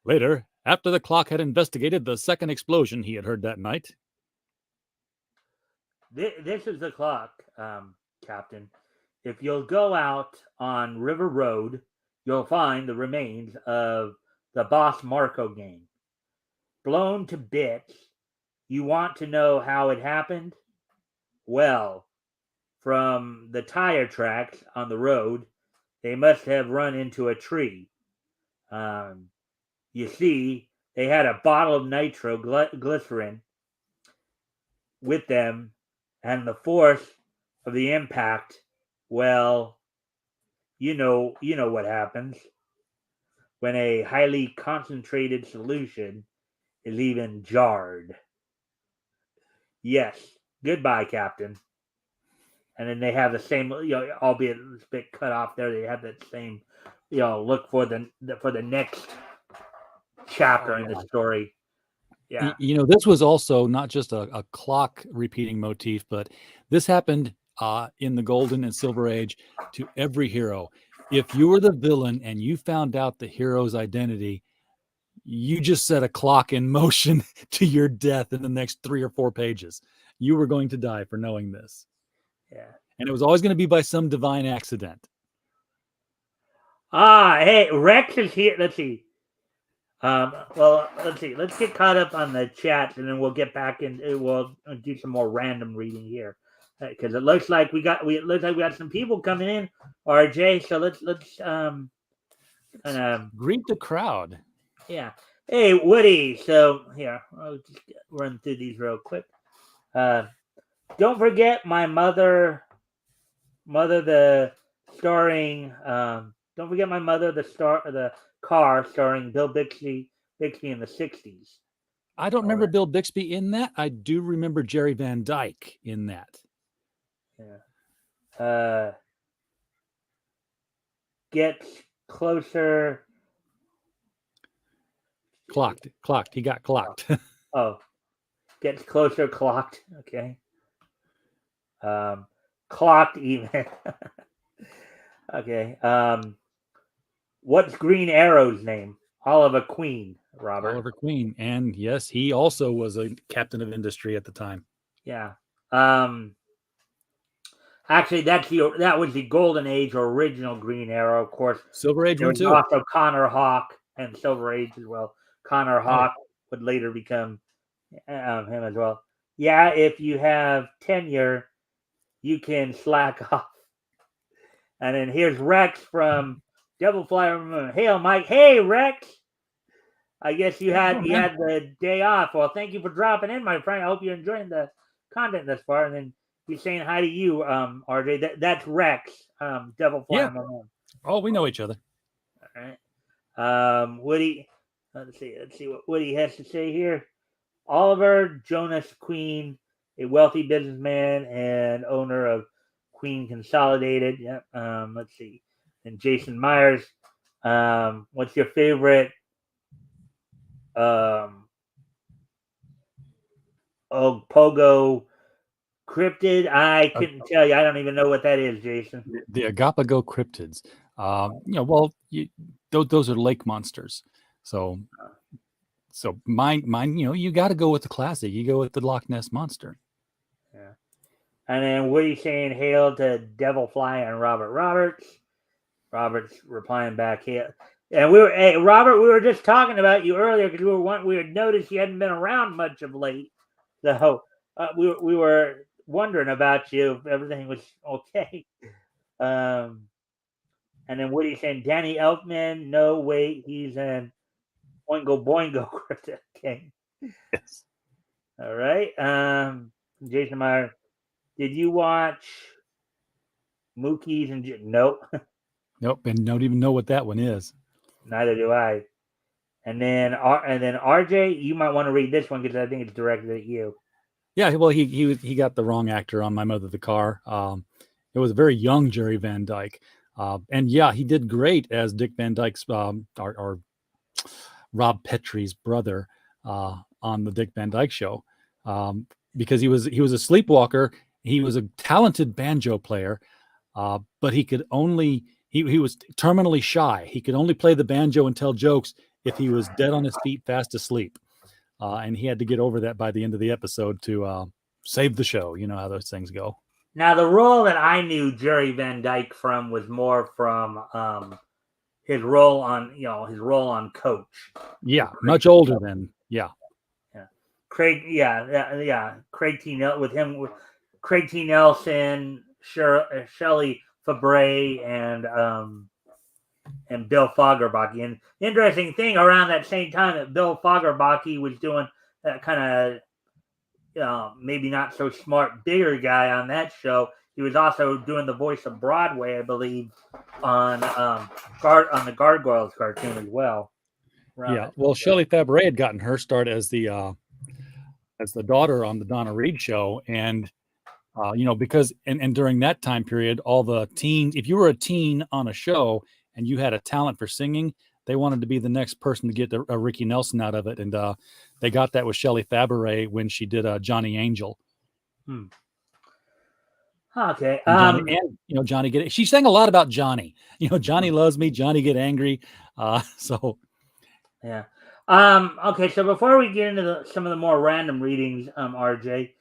Later, after the clock had investigated the second explosion he had heard that night. This is the clock, Captain. If you'll go out on River Road, you'll find the remains of the Boss Marco gang. Blown to bits. You want to know how it happened? Well, from the tire tracks on the road, they must have run into a tree. You see, they had a bottle of nitroglycerin with them, and the force of the impact, well, you know what happens when a highly concentrated solution is even jarred. Yes, goodbye, Captain. And then they have the same, albeit it's a bit cut off there. They have that same, look for the next chapter in the story. Yeah. This was also not just a clock repeating motif, but this happened in the Golden and Silver Age to every hero. If you were the villain and you found out the hero's identity, you just set a clock in motion to your death in the next 3 or 4 pages. You were going to die for knowing this. Yeah. And it was always going to be by some divine accident. Hey, Rex is here. Let's see. Well, let's see. Let's get caught up on the chat, and then we'll get back and we'll do some more random reading here, because it looks like we got some people coming in, RJ. So let's greet the crowd. Yeah. Hey, Woody. So here, I'll just run through these real quick. Don't forget my mother. The starring. Don't forget my mother. The car starring Bill Bixby in the 60s. I don't remember Bill Bixby in that. I do remember Jerry Van Dyke in that. Yeah. Gets closer. Clocked. He got clocked. Oh. Gets closer, clocked. Okay. Clocked even. Okay. What's Green Arrow's name? Oliver Queen, Robert. Oliver Queen. And yes, he also was a captain of industry at the time. Yeah. Actually, that was the Golden Age or original Green Arrow, of course. Silver Age one too. Also Connor Hawk and Silver Age as well. Connor Hawk would later become him as well. Yeah, if you have tenure, you can slack off. And then here's Rex from Devil Flyer. Hey, Mike. Hey, Rex. I guess you had the day off. Well, thank you for dropping in, my friend. I hope you're enjoying the content thus far. And then he's saying hi to you, RJ. That's Rex, Devil Flyer. Yeah. Oh, we know each other. All right. Woody. Let's see what Woody has to say here. Oliver Jonas Queen, a wealthy businessman and owner of Queen Consolidated. Yep. Let's see. And Jason Myers. What's your favorite? Pogo cryptid? I couldn't tell you. I don't even know what that is, Jason. The Agapago cryptids. Those are lake monsters. So mine, you got to go with the classic. You go with the Loch Ness Monster. Yeah. And then Woody saying hail to Devil Fly and Robert Roberts. Robert's replying back, hail. And Robert, we were just talking about you earlier because we had noticed you hadn't been around much of late. So we were wondering about you if everything was okay. And then Woody saying Danny Elfman, no wait, he's in Boingo Boingo Cryptid King. Yes. All right. Jason Meyer, did you watch Mookie's and nope. Nope, and don't even know what that one is. Neither do I. And then RJ, you might want to read this one because I think it's directed at you. Yeah, well, he got the wrong actor on My Mother the Car. It was a very young Jerry Van Dyke. And yeah, he did great as Dick Van Dyke's or Rob Petrie's brother on the Dick Van Dyke Show, because he was a sleepwalker. He was a talented banjo player, but he could only he was terminally shy. He could only play the banjo and tell jokes if he was dead on his feet, fast asleep. And he had to get over that by the end of the episode to saved the show. You know how those things go. Now, the role that I knew Jerry Van Dyke from was more from his role on Coach. Yeah, much older than Craig. Yeah. Craig T. Nelson, Shelley Fabre, and Bill Fagerbakke. And the interesting thing, around that same time that Bill Fagerbakke was doing that kind of maybe not so smart bigger guy on that show, he was also doing the voice of Broadway, I believe, on the Gargoyles cartoon as well. Yeah. Well, Shelley Fabre had gotten her start as the daughter on the Donna Reed show, and because and during that time period, all the teens, if you were a teen on a show and you had a talent for singing, they wanted to be the next person to get a Ricky Nelson out of it, and they got that with Shelley Fabre when she did Johnny Angel. Okay. Johnny get. She sang a lot about Johnny. Johnny loves me. Johnny get angry. So. Yeah. Okay. So before we get into some of the more random readings, RJ,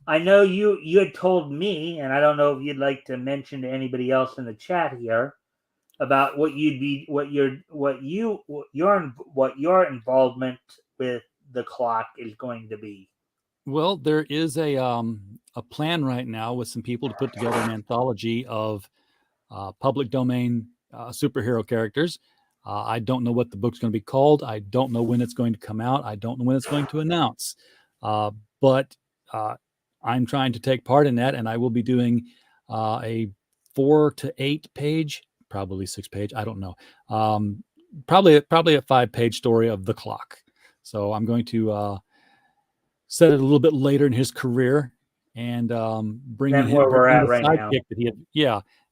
I know you had told me, and I don't know if you'd like to mention to anybody else in the chat here about what your involvement with the clock is going to be. Well, there is a plan right now with some people to put together an anthology of public domain superhero characters. I don't know what the book's going to be called. I don't know when it's going to come out. I don't know when it's going to announce. But I'm trying to take part in that, and I will be doing a 4 to 8 page, probably 6 page, I don't know. Probably a 5-page story of the clock. So I'm going to set it a little bit later in his career, and bring in where we're at right now.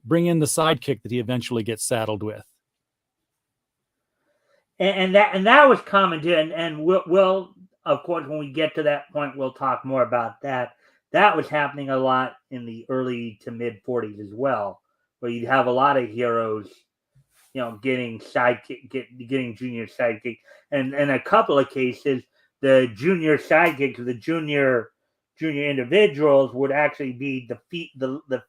Bring in the sidekick that he eventually gets saddled with. And that was common too. And we'll of course, when we get to that point, we'll talk more about that. That was happening a lot in the early to mid 40s as well, where you'd have a lot of heroes, getting junior sidekick, and in a couple of cases, the junior sidekicks, the junior individuals would actually be the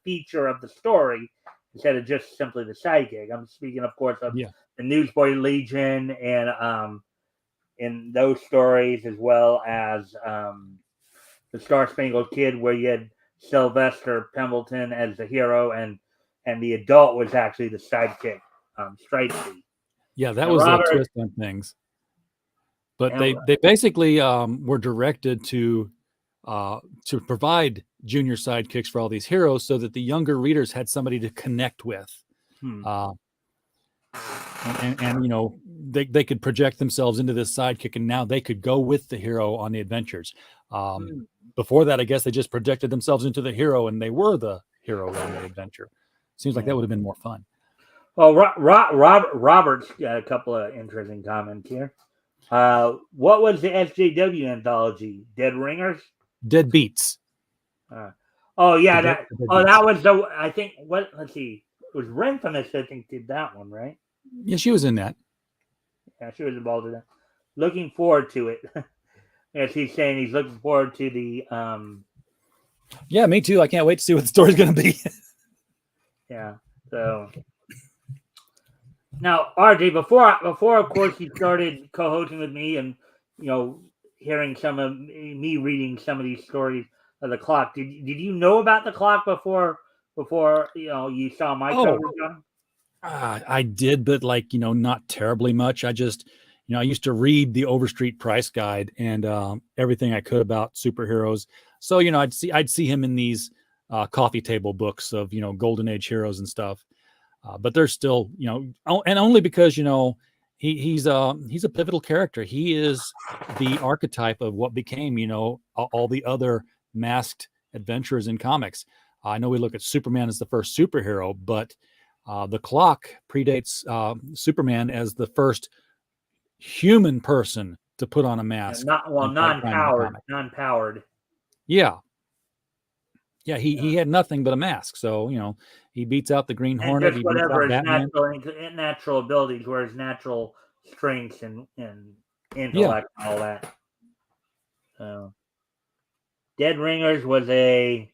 feature of the story instead of just simply the sidekick. I'm speaking, of course, of the Newsboy Legion and in those stories, as well as the Star Spangled Kid, where you had Sylvester Pemberton as the hero, and the adult was actually the sidekick, Stripesy. Yeah, that was a twist on things. But they basically were directed to provide junior sidekicks for all these heroes, so that the younger readers had somebody to connect with. And they could project themselves into this sidekick, and now they could go with the hero on the adventures. Before that, I guess they just projected themselves into the hero, and they were the hero on the adventure. Seems like that would have been more fun. Well, Robert's got a couple of interesting comments here. What was the SJW anthology? Dead Ringers? Dead Beats. That was the, I think, let's see. It was Renfamous, I think, did that one, right? Yeah, she was in that. Yeah, she was involved in that. Looking forward to it. As he's saying, he's looking forward to the... Yeah, me too. I can't wait to see what the story's going to be. Yeah, so... Now, RJ, before of course you started co-hosting with me, and hearing some of me reading some of these stories of the clock, did you know about the clock before you saw my coverage on? I did, but not terribly much. I just I used to read the Overstreet Price Guide and everything I could about superheroes. So I'd see him in these coffee table books of Golden Age heroes and stuff. But there's still, and only because, he's a pivotal character. He is the archetype of what became, all the other masked adventurers in comics. I know we look at Superman as the first superhero, but the clock predates Superman as the first human person to put on a mask. Non-powered. Yeah. Yeah, he had nothing but a mask, so he beats out the Green Hornet. He beats out Batman. Natural abilities, whereas natural strengths and intellect and all that. So, Dead Ringers was a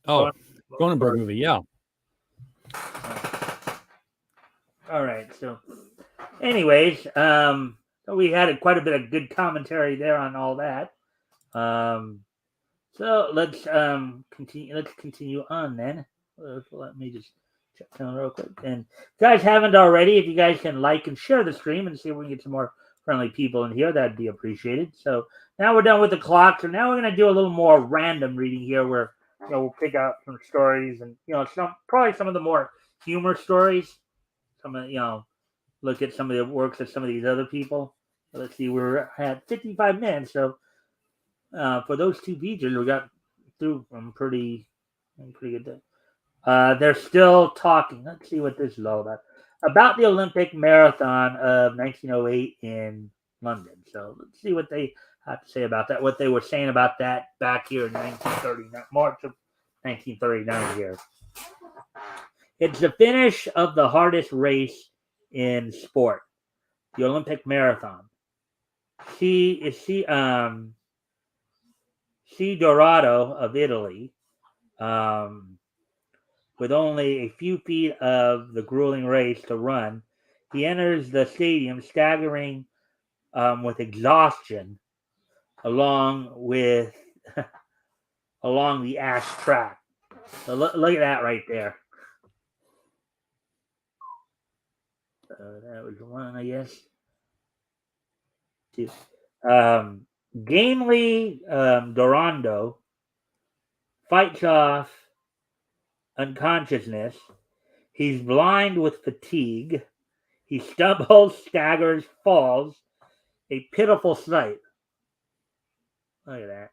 Cronenberg movie. Yeah. All right. So, anyways, so we had quite a bit of good commentary there on all that. So let's continue. Let's continue on then. Let me just check down real quick. And if you guys haven't already, if you guys can like and share the stream and see if we can get some more friendly people in here, that'd be appreciated. So now we're done with the clock. So now we're gonna do a little more random reading here, where we'll pick out some stories and probably some of the more humor stories. Some of look at some of the works of some of these other people. Let's see, we're at 55 minutes, so for those two features, we got through them pretty good. They're still talking. Let's see what this is all about the Olympic Marathon of 1908 in London. So let's see what they have to say about that. What they were saying about that back here in 1939, March of 1939. Here, it's the finish of the hardest race in sport, the Olympic Marathon. C. Dorado of Italy, with only a few feet of the grueling race to run, he enters the stadium staggering with exhaustion along the ash track. So look at that right there. That was one, I guess. Two. Gamely Dorando fights off unconsciousness. He's blind with fatigue. He stumbles, staggers, falls. A pitiful sight. Look at that.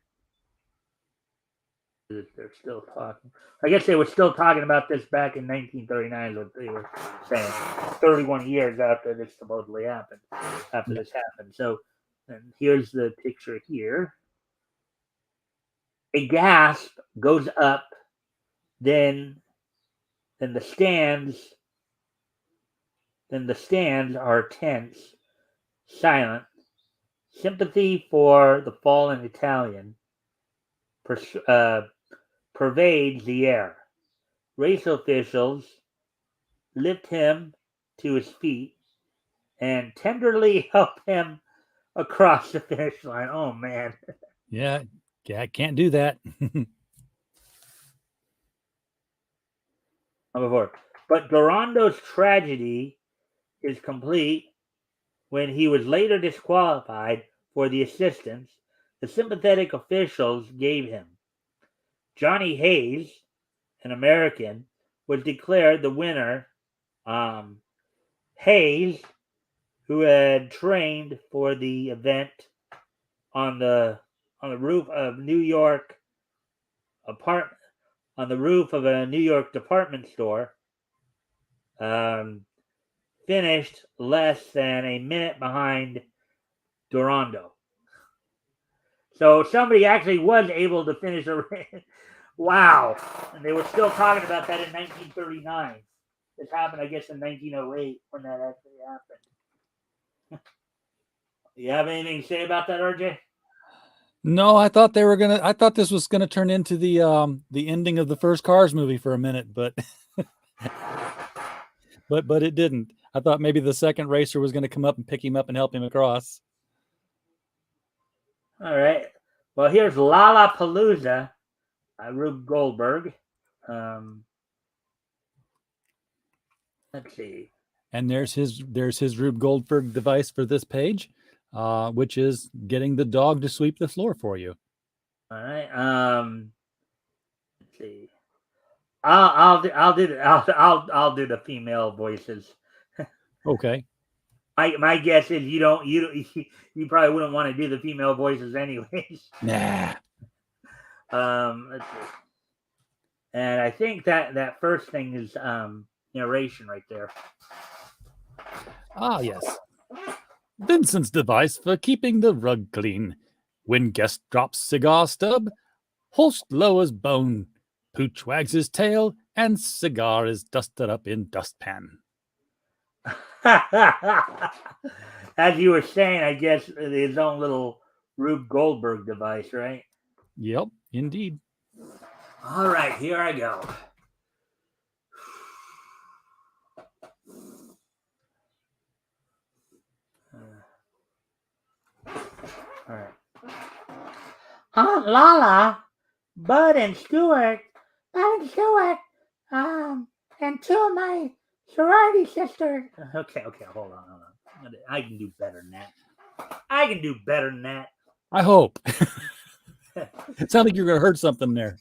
They're still talking. I guess they were still talking about this back in 1939, is what they were saying. 31 years after this supposedly happened. This happened. So, and here's the picture here. A gasp goes up, then the stands are tense, silent. Sympathy for the fallen Italian pervades the air. Race officials lift him to his feet and tenderly help him across the finish line. Oh, man. Yeah, I can't do that. But Dorando's tragedy is complete when he was later disqualified for the assistance the sympathetic officials gave him. Johnny Hayes, an American, was declared the winner. Hayes, who had trained for the event on the roof of a New York department store, finished less than a minute behind Dorando. So somebody actually was able to finish a race. Wow. And they were still talking about that in 1939. This happened, I guess, in 1908 when that actually happened. You have anything to say about that, RJ? No, I thought this was gonna turn into the ending of the first Cars movie for a minute, but but it didn't. I thought maybe the second racer was gonna come up and pick him up and help him across. All right. Well, here's Lollapalooza, Rube Goldberg. Let's see. And there's his Rube Goldberg device for this page, which is getting the dog to sweep the floor for you. All right. Let's see. I'll do the female voices. Okay. My guess is you probably wouldn't want to do the female voices anyways. Nah. Let's see. And I think that first thing is narration right there. Ah, yes. Vincent's device for keeping the rug clean. When guest drops cigar stub, host lowers bone, pooch wags his tail, and cigar is dusted up in dustpan. As you were saying, I guess his own little Rube Goldberg device, right? Yep, indeed. All right, here I go. All right. Aunt Lala, Bud and Stuart, and two of my sorority sisters. Okay, hold on. I can do better than that. I hope. It sounded like you were going to hurt something there.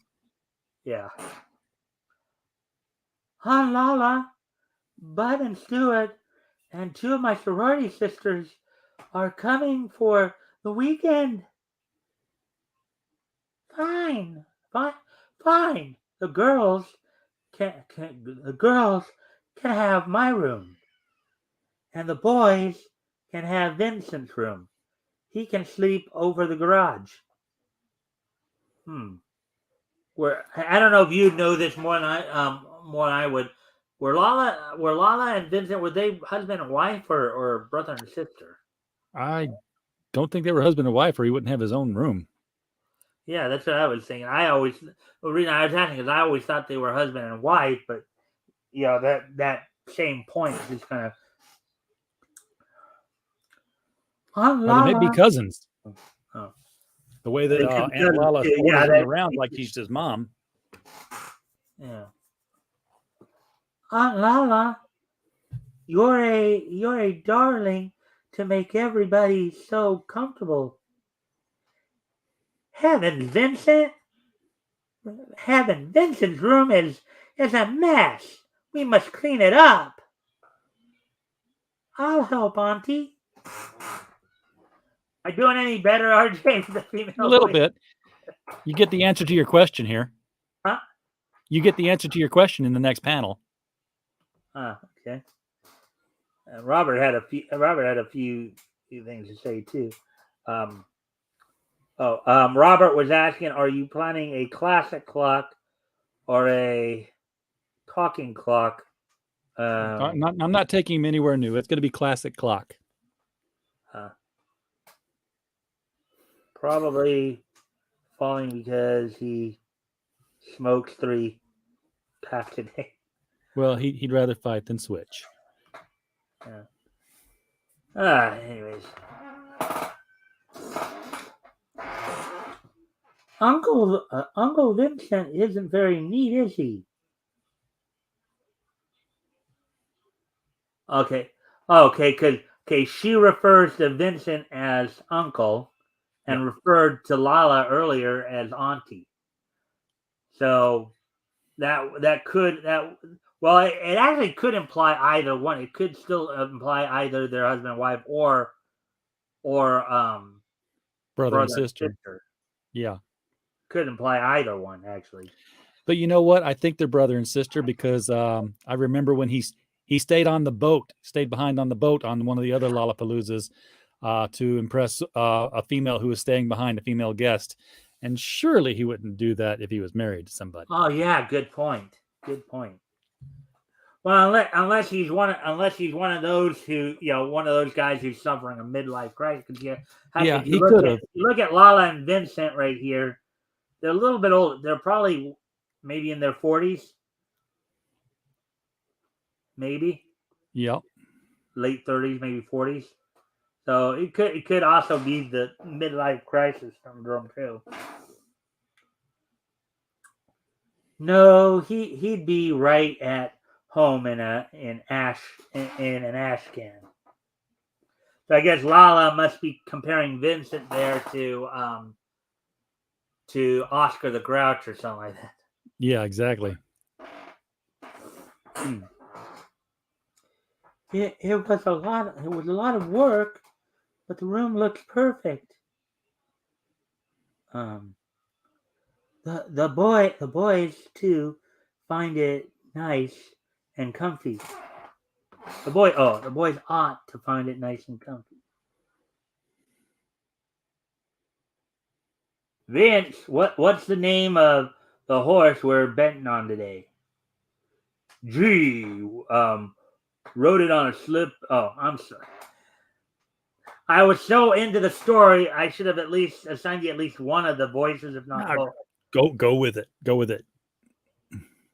Yeah. Aunt Lala, Bud and Stuart, and two of my sorority sisters are coming for the weekend. Fine. The girls can have my room, and the boys can have Vincent's room. He can sleep over the garage. Where I don't know if you know this more than I would. Were Lala and Vincent, were they husband and wife or brother and sister? I don't think they were husband and wife, or he wouldn't have his own room. Yeah, that's what I was thinking. The reason I was asking is I always thought they were husband and wife, but that same point is kind of. Well, they may be cousins. Oh. The way that Aunt Lala orders him around like she's his mom. Yeah. Aunt Lala, you're a darling to make everybody so comfortable. Vincent's room is a mess. We must clean it up. I'll help, Auntie. Am I doing any better, RJ? The female a little bit. You get the answer to your question here. Huh? You get the answer to your question in the next panel. Okay. Robert had a few things to say too. Robert was asking, are you planning a classic clock or a talking clock? I'm not taking him anywhere new. It's going to be classic clock. Probably falling because he smokes 3 packs a day. Well, he'd rather fight than switch. Anyways. Uncle Vincent isn't very neat, is he? Okay, because she refers to Vincent as uncle, and referred to Lala earlier as auntie. So it actually could imply either one. It could still imply either their husband and wife or brother and sister. Yeah. Could imply either one, actually. But you know what? I think they're brother and sister because I remember when he stayed behind on the boat on one of the other Lollapaloozas to impress a female who was staying behind, a female guest. And surely he wouldn't do that if he was married to somebody. Oh yeah, good point. Well, unless he's one of those who, one of those guys who's suffering a midlife crisis. He could have. Look at Lala and Vincent right here. They're a little bit old. They're probably maybe in their 40s. Maybe. Yep. Late 30s, maybe 40s. So it could also be the midlife crisis syndrome too. No, he'd be right at home in an ash can. So I guess Lala must be comparing Vincent there to Oscar the Grouch or something like that. Yeah, exactly. It was a lot of work, but the room looks perfect. The boys too find it nice and comfy. The boys ought to find it nice and comfy. Vince, what's the name of the horse we're betting on today? Gee, wrote it on a slip. Oh, I'm sorry. I was so into the story, I should have at least assigned you at least one of the voices, if not both. Go with it. Go with it.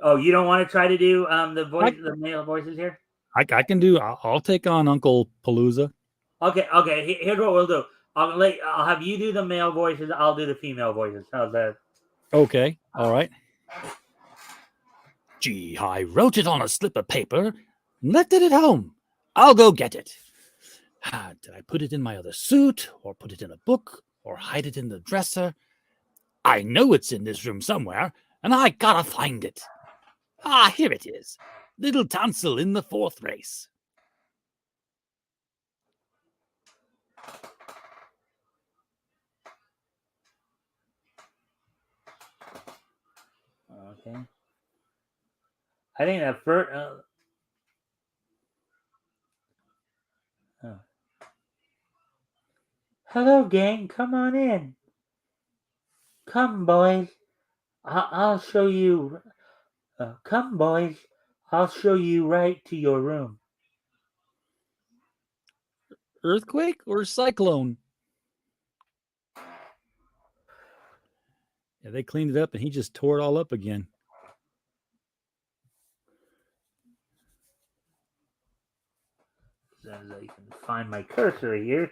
Oh, you don't want to try to do the male voices here? I can do. I'll take on Uncle Palooza. Okay. Here's what we'll do. I'll have you do the male voices. I'll do the female voices. How's that? Okay. All right. Gee, I wrote it on a slip of paper and left it at home. I'll go get it. Did I put it in my other suit, or put it in a book, or hide it in the dresser? I know it's in this room somewhere, and I gotta find it. Here it is. Little Tonsil in the 4th race. Okay. I think that first. Hello, gang. Come on in. Come, boys. I'll show you. Come, boys. I'll show you right to your room. Earthquake or cyclone? Yeah, they cleaned it up, and he just tore it all up again. As I can find my cursor here.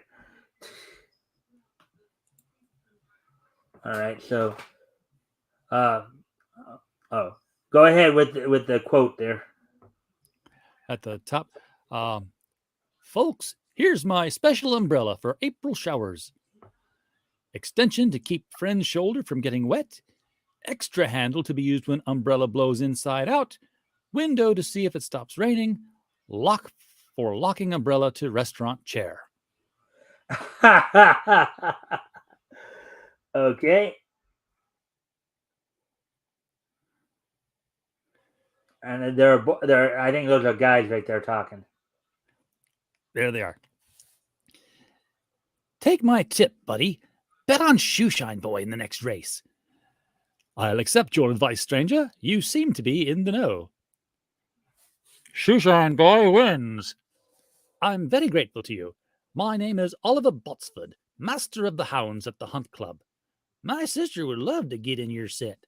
All right, so, go ahead with the quote there. At the top, folks, here's my special umbrella for April showers. Extension to keep friend's shoulder from getting wet. Extra handle to be used when umbrella blows inside out. Window to see if it stops raining. Lock for locking umbrella to restaurant chair. Okay. And there. I think those are guys right there talking. There they are. Take my tip, buddy. Bet on Shoeshine Boy in the next race. I'll accept your advice, stranger. You seem to be in the know. Shoeshine Boy wins. I'm very grateful to you. My name is Oliver Botsford, master of the hounds at the Hunt Club. My sister would love to get in your set.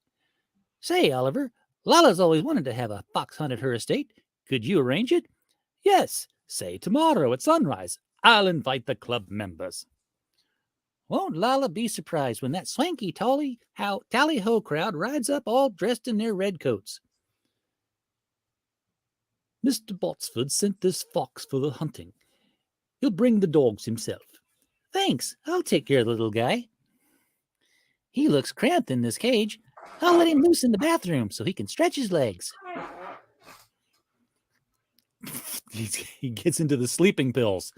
Say, Oliver, Lala's always wanted to have a fox hunt at her estate. Could you arrange it? Yes, say tomorrow at sunrise. I'll invite the club members. Won't Lala be surprised when that swanky tally-ho crowd rides up all dressed in their red coats? Mr. Botsford sent this fox for the hunting. He'll bring the dogs himself. Thanks, I'll take care of the little guy. He looks cramped in this cage. I'll let him loose in the bathroom so he can stretch his legs. He gets into the sleeping pills.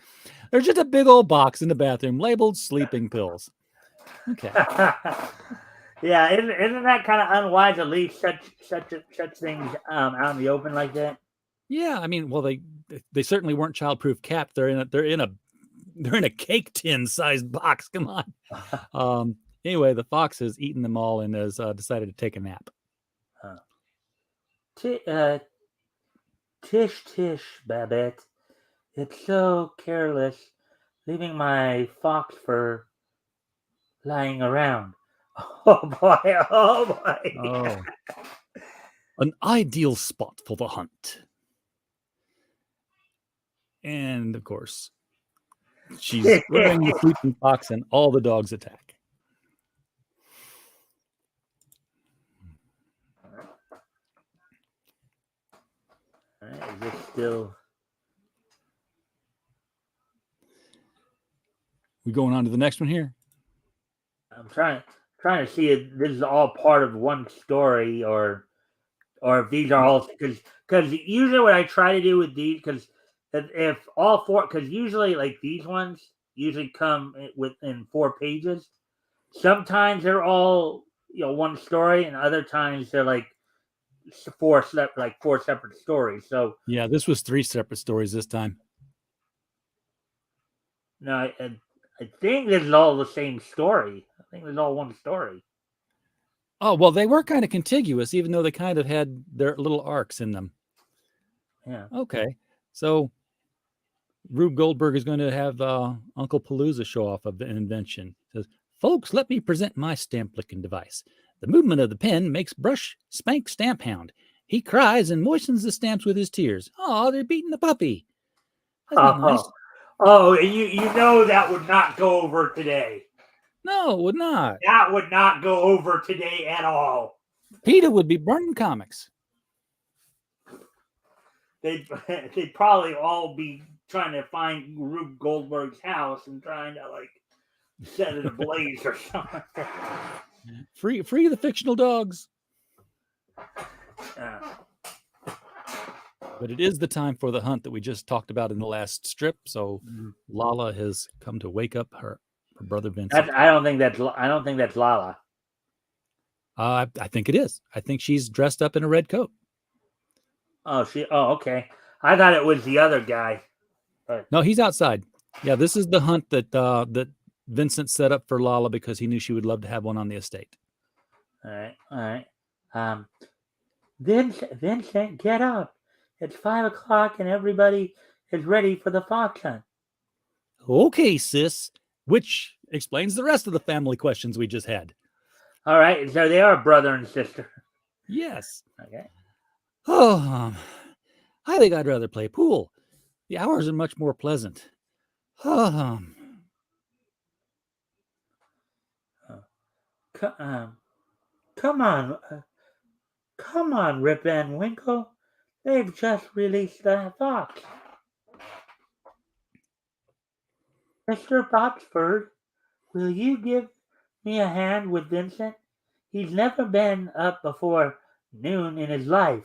There's just a big old box in the bathroom labeled sleeping pills. Okay. Yeah, isn't that kind of unwise to leave such things out in the open like that? Yeah, I mean, well, they certainly weren't childproof capped. They're in a cake tin sized box. Come on. Anyway, the fox has eaten them all and has decided to take a nap. Tish, Babette. It's so careless, leaving my fox fur lying around. Oh boy! Oh, an ideal spot for the hunt. And of course, she's wearing the sleeping fox, and all the dogs attack. All right, is this still? We going on to the next one here? I'm trying to see if this is all part of one story or if these are all because usually what I try to do with these because if all four because usually like these ones usually come within 4 pages. Sometimes they're all one story, and other times they're like four separate stories. So yeah, this was 3 separate stories this time. No, I think this is all the same story. I think it's all one story. Oh, well, they were kind of contiguous, even though they kind of had their little arcs in them. Yeah. Okay. So Rube Goldberg is going to have Uncle Palooza show off of an invention. He says, folks, let me present my stamp licking device. The movement of the pen makes Brush spank Stamp Hound. He cries and moistens the stamps with his tears. Oh, they're beating the puppy. That's not nice. Oh, you know that would not go over today. No, it would not. That would not go over today at all. PETA would be burning comics. They'd probably all be trying to find Rube Goldberg's house and trying to like set it ablaze or something. Free the fictional dogs. But it is the time for the hunt that we just talked about in the last strip. So Lala has come to wake up her brother Vincent. I don't think that's Lala. I think it is. I think she's dressed up in a red coat. Oh, okay. I thought it was the other guy. But... No, he's outside. Yeah, this is the hunt that Vincent set up for Lala because he knew she would love to have one on the estate. All right. Vincent, get up. It's 5:00 and everybody is ready for the fox hunt. Okay, sis. Which explains the rest of the family questions we just had. All right, so they are brother and sister. Yes. Okay. Oh, I think I'd rather play pool. The hours are much more pleasant. Come on, Rip and Winkle. They've just released the fox. Mr. Botsford, will you give me a hand with Vincent? He's never been up before noon in his life.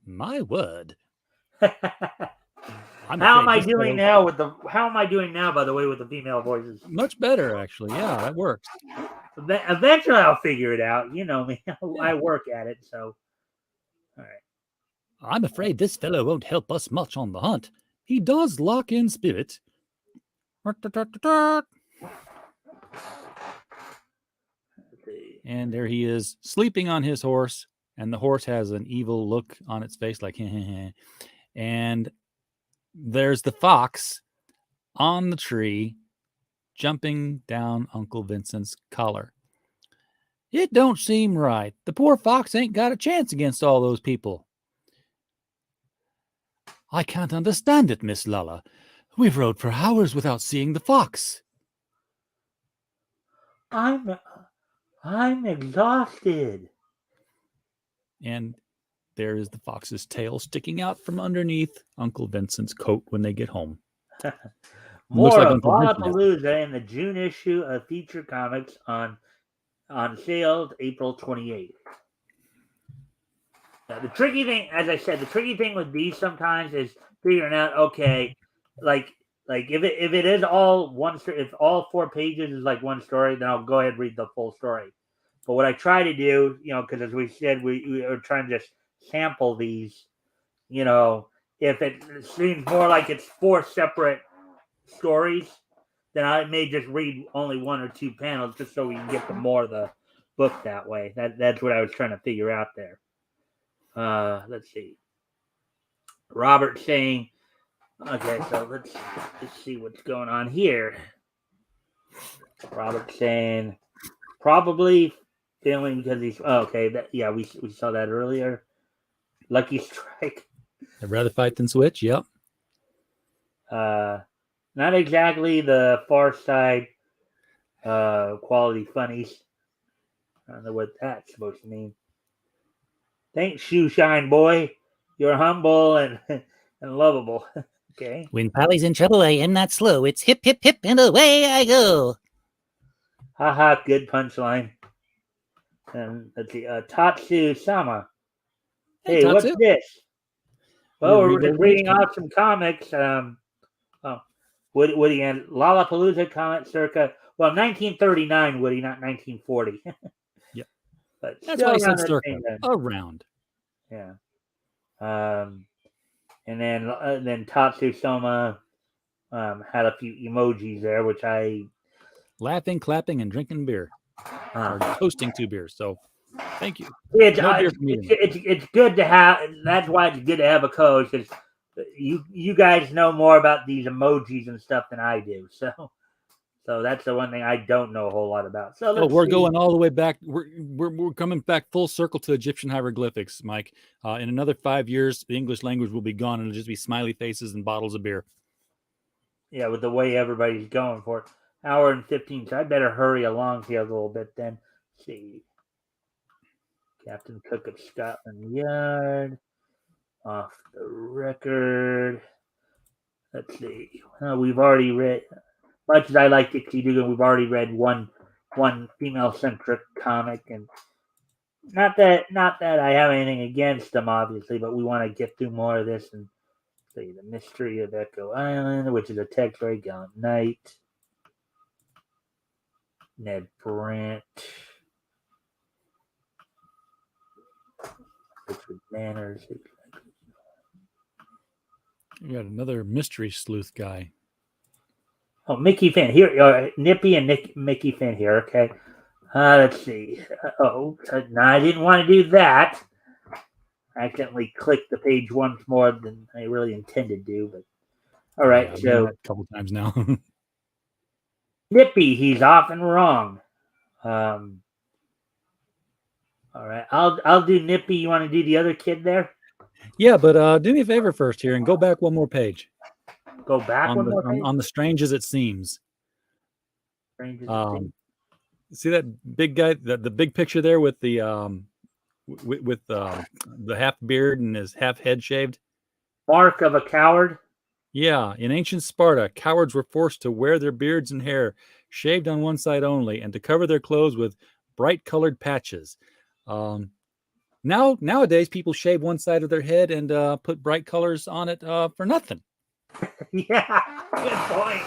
My word. How am I doing now, by the way, with the female voices? Much better, actually. Yeah, that works. Eventually I'll figure it out. You know me. I work at it, so. All right. I'm afraid this fellow won't help us much on the hunt. He does lock in spirit. And there he is, sleeping on his horse, and the horse has an evil look on its face, like, and there's the fox on the tree, jumping down Uncle Vincent's collar. It don't seem right. The poor fox ain't got a chance against all those people. I can't understand it, Miss Lala. We've rode for hours without seeing the fox. I'm exhausted. And there is the fox's tail sticking out from underneath Uncle Vincent's coat when they get home. More of Lollapalooza in the June issue of Feature Comics on sale April 28th. Now, the tricky thing, as I said, with these sometimes is figuring out, okay, like if it is all one story, if all 4 pages is like one story, then I'll go ahead and read the full story. But what I try to do, because as we said, we are trying to just sample these, if it seems more like it's 4 separate stories, then I may just read only 1 or 2 panels just so we can get more of the book that way. That's what I was trying to figure out there. Let's see. Robert saying, okay, so let's see what's going on here. Robert saying, probably feeling because he's we saw that earlier. Lucky Strike. I'd rather fight than switch. Yep. Not exactly the Far Side quality funnies. I don't know what that's supposed to mean. Thanks, Shoe Shine Boy. You're humble and lovable. Okay. When Polly's in trouble, I am not slow. It's hip, hip, hip, and away I go. Haha, good punchline. And let's see, Tatsu-sama. Hey, Tatsu. What's this? Well, we're just reading off some comics. Woody and Lollapalooza comic circa, 1939, Woody, not 1940. Yep. But that's why I said circa. Around. Yeah. And then Tatsu-sama had a few emojis there, which I... Laughing, clapping, and drinking beer. Or toasting 2 beers. So, thank you. It's good to have... That's why it's good to have a co-host. Because you guys know more about these emojis and stuff than I do. So that's the one thing I don't know a whole lot about. So we're going all the way back. We're coming back full circle to Egyptian hieroglyphics, Mike. In another 5 years, the English language will be gone, and it'll just be smiley faces and bottles of beer. Yeah, with the way everybody's going for it. Hour and 15. So I better hurry along here a little bit then. Let's see. Captain Cook of Scotland Yard. Off the record. Let's see. We've already read, much as I like Dixie Dugan, we've already read one female centric comic, and not that I have anything against them, obviously, but we want to get through more of this and see the Mystery of Echo Island, which is a text very gallant knight. Ned Brant. Richard Manners. We got another mystery sleuth guy. Oh, Mickey Finn here. Nippy and Mickey Finn here. Okay. Let's see. No, I didn't want to do that. I accidentally clicked the page once more than I really intended to. But all right. Yeah, I've so done that a couple times now. Nippy, he's often wrong. All right. I'll do Nippy. You want to do the other kid there? Yeah, but do me a favor first here and go back one more page. Go back on one the, more page. on the Strange as It Seems. Strange as it seems. See that big guy, the big picture there with the the half beard and his half head shaved? Mark of a coward. Yeah, in ancient Sparta, cowards were forced to wear their beards and hair shaved on one side only, and to cover their clothes with bright-colored patches. Nowadays, people shave one side of their head and put bright colors on it for nothing. Yeah, good point.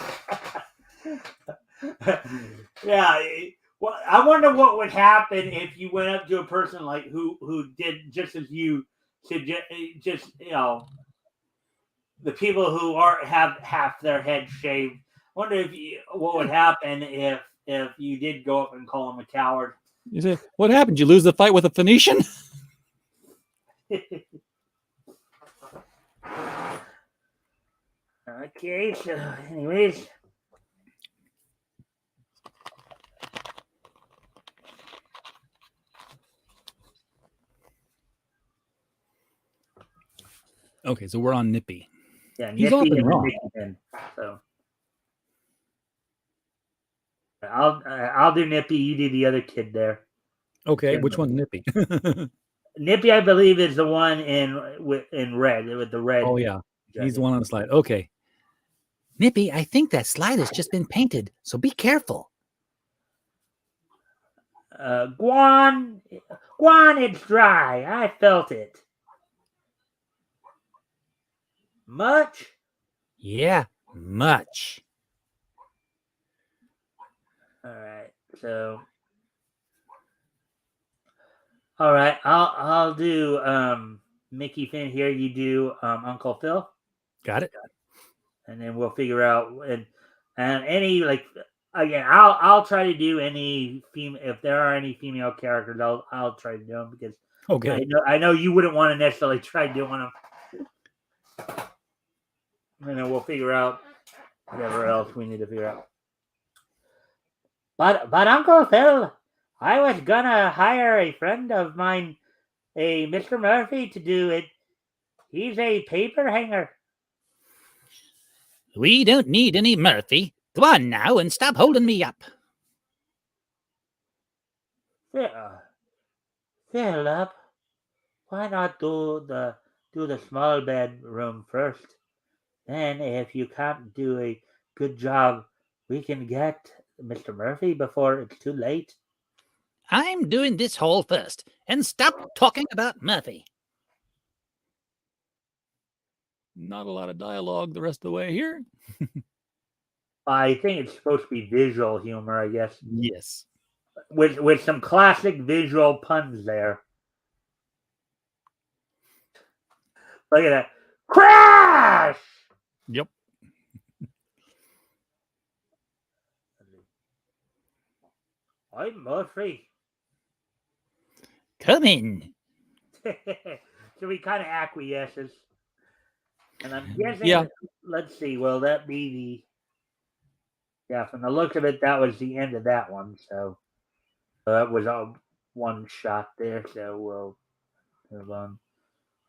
Yeah. Well, I wonder what would happen if you went up to a person like who did just as you suggest. Just the people who have half their head shaved. Wonder what would happen if you did go up and call him a coward. You say, what happened? You lose the fight with a Phoenician? Okay, so anyways. Okay, so we're on Nippy. Yeah, he's Nippy often wrong. So I'll do Nippy. You do the other kid there. Okay, which one's Nippy? Nippy, I believe, is the one in red with the red. Oh yeah, he's the one on the slide. Okay, Nippy, I think that slide has just been painted, so be careful. Guan, it's dry. I felt it. Much? Yeah, much. All right. So, all right. I'll do Mickey Finn here. You do Uncle Phil. Got it. And then we'll figure out and any again. I'll try to do any female if there are any female characters. I'll try to do them because okay. I know you wouldn't want to necessarily try doing them. And then we'll figure out whatever else we need to figure out. But Uncle Phil, I was gonna hire a friend of mine, a Mr. Murphy, to do it. He's a paper hanger. We don't need any Murphy. Go on now and stop holding me up. Philip, why not do the small bedroom first? Then, if you can't do a good job, we can get Mr. Murphy before it's too late. I'm doing this hall first, and stop talking about Murphy. Not a lot of dialogue the rest of the way here. I think it's supposed to be visual humor, I guess. Yes. With some classic visual puns there. Look at that. Crash! Yep. I'm Murphy. Come in. So he kind of acquiesces. And I'm guessing, Yeah. let's see, will that be yeah, from the look of it, that was the end of that one. So that was all one shot there. So we'll move on.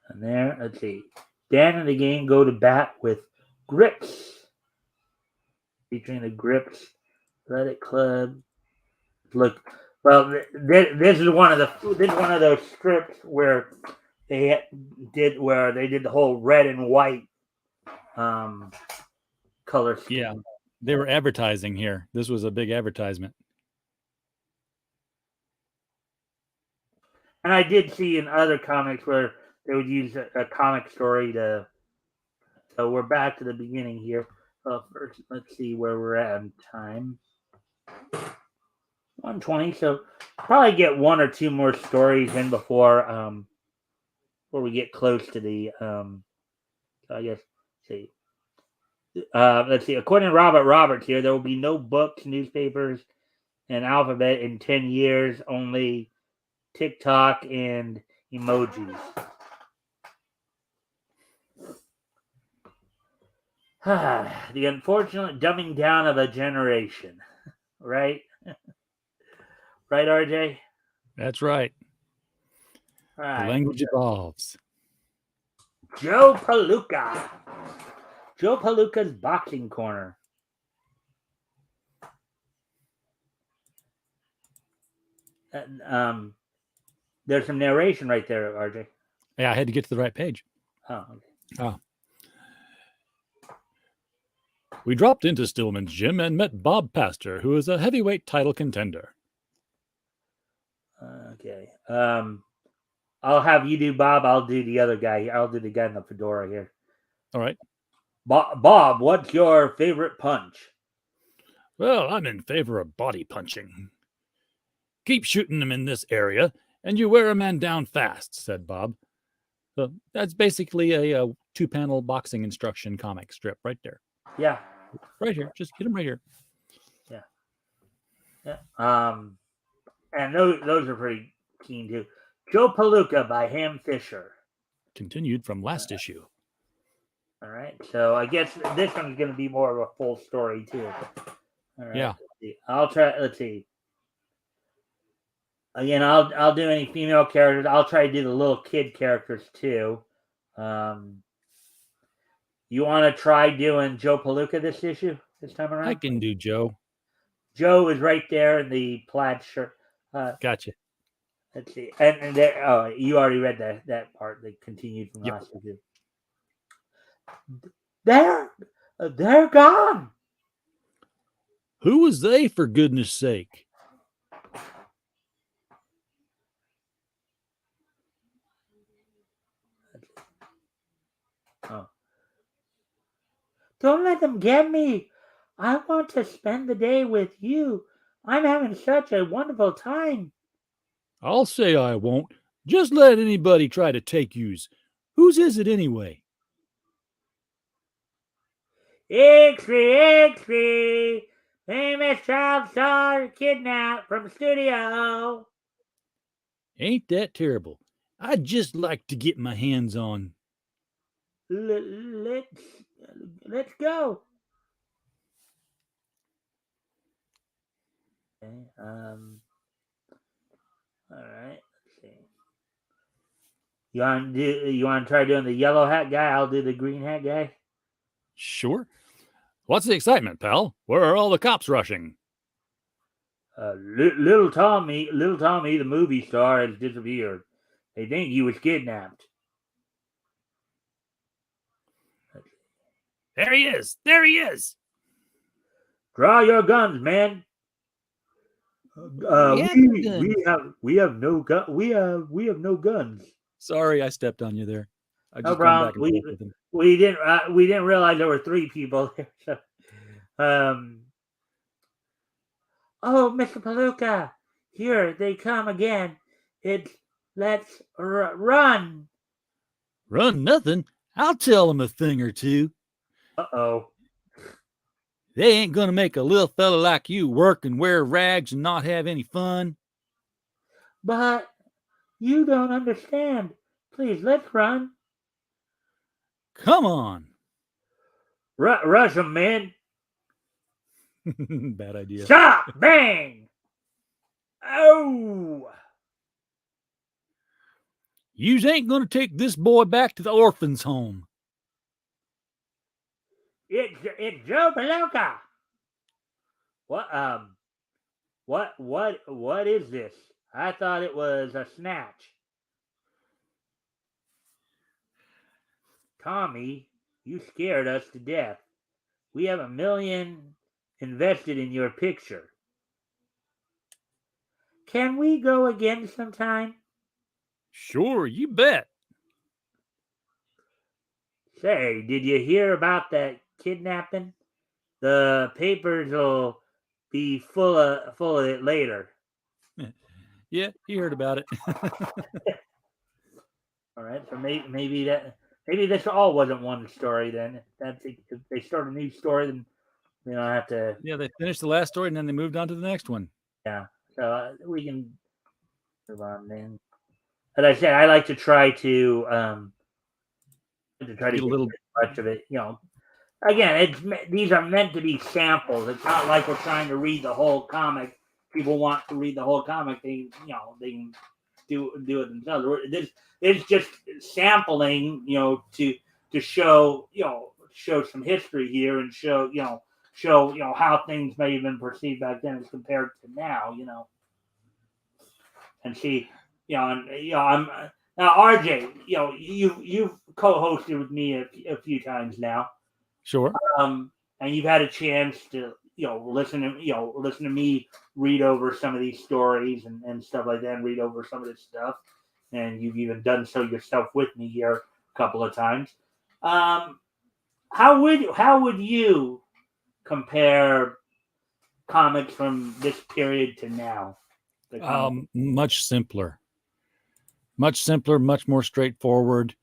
And there, let's see. Dan and the gang go to bat with Grips, featuring the Grips Athletic Club. Look, well, this is one of those scripts where they did the whole red and white color scheme. Yeah. They were advertising here. This was a big advertisement. And I did see in other comics where they would use a comic story to. So we're back to the beginning here. First, let's see where we're at in time. 120. So probably get one or two more stories in before we get close to the I guess see. Let's see. According to Robert Roberts here, there will be no books, newspapers, and alphabet in 10 years. Only TikTok and emojis. The unfortunate dumbing down of a generation, right? Right, RJ? That's right. All The right. language evolves. Joe Palooka. Joe Palooka's Boxing Corner. There's some narration right there, RJ. Yeah, I had to get to the right page. Oh, okay. Oh. We dropped into Stillman's gym and met Bob Pastor, who is a heavyweight title contender. Okay. I'll have you do Bob. I'll do the other guy. I'll do the guy in the fedora here. All right. Bob, what's your favorite punch? Well, I'm in favor of body punching. Keep shooting them in this area, and you wear a man down fast, said Bob. So that's basically a two-panel boxing instruction comic strip right there. Yeah. Right here. Just hit him right here. Yeah. Yeah. And those are pretty keen too. Joe Palooka by Ham Fisher. Continued from last issue. All right. So I guess this one's going to be more of a full story too. All right. Yeah. I'll try. Let's see. Again, I'll do any female characters. I'll try to do the little kid characters too. You want to try doing Joe Palooka this time around? I can do Joe. Joe is right there in the plaid shirt. Gotcha. Let's see. And there. Oh, you already read that part. They continued from last issue. They're gone. Who was they, for goodness sake? Oh. Don't let them get me. I want to spend the day with you. I'm having such a wonderful time. I'll say I won't. Just let anybody try to take yous. Whose is it anyway? Ixley, famous child star kidnapped from studio. Ain't that terrible? I'd just like to get my hands on. Let's go. Okay, all right. Let's see. You want to try doing the yellow hat guy? I'll do the green hat guy. Sure. What's the excitement, pal? Where are all the cops rushing? Little Tommy, the movie star, has disappeared. They think he was kidnapped. There he is. There he is. Draw your guns, man. We have no guns. Sorry, I stepped on you there. I No problem. We didn't realize there were three people there. So, oh, Mr. Palooka, here they come again. Let's run. Run nothing. I'll tell them a thing or two. Uh-oh. They ain't gonna make a little fella like you work and wear rags and not have any fun. But you don't understand. Please, let's run. Come on. Rush 'em, man. Bad idea. Stop! Bang! Oh! Yous ain't gonna take this boy back to the orphans' home. It's Joe Beluga. What is this? I thought it was a snatch. Tommy, you scared us to death. We have $1 million invested in your picture. Can we go again sometime? Sure, you bet. Say, did you hear about that kidnapping? The papers will be full of it later. Yeah, he heard about it. All right, so maybe this all wasn't one story then. If they start a new story, then we don't have to. Yeah, they finished the last story and then they moved on to the next one. Yeah, so we can move on then. As I said, I like to try to get a little much of it. Again, these are meant to be samples. It's not like we're trying to read the whole comic. People want to read the whole comic. They can do it themselves. This is just sampling, to show some history here and show how things may have been perceived back then as compared to now, and see, I'm now RJ, you've co-hosted with me a few times now. Sure. And you've had a chance to listen to me read over some of these stories and stuff like that, and read over some of this stuff, and you've even done so yourself with me here a couple of times. How would you compare comics from this period to now? Much simpler, much more straightforward.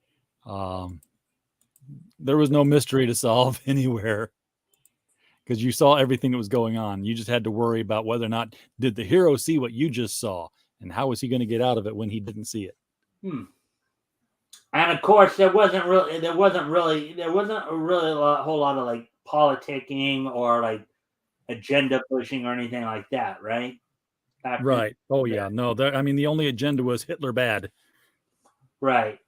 There was no mystery to solve anywhere because you saw everything that was going on. You just had to worry about whether or not did the hero see what you just saw, and how was he going to get out of it when he didn't see it. And of course, there wasn't really a whole lot of like politicking or like agenda pushing or anything like that, right? Right. Oh yeah. No. The only agenda was Hitler bad. Right.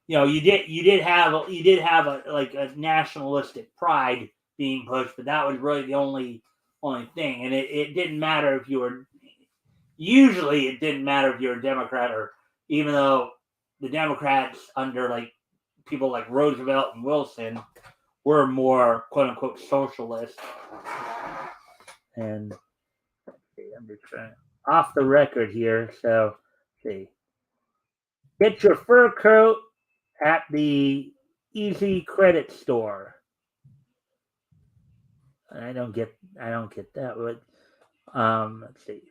You did have a nationalistic pride being pushed, but that was really the only thing, and it didn't matter if you were. Usually, it didn't matter if you were a Democrat, or even though the Democrats under like people like Roosevelt and Wilson were more quote unquote socialist. And I'm just trying off the record here, so see. Get your fur coat at the Easy Credit Store. I don't get that. But let's see.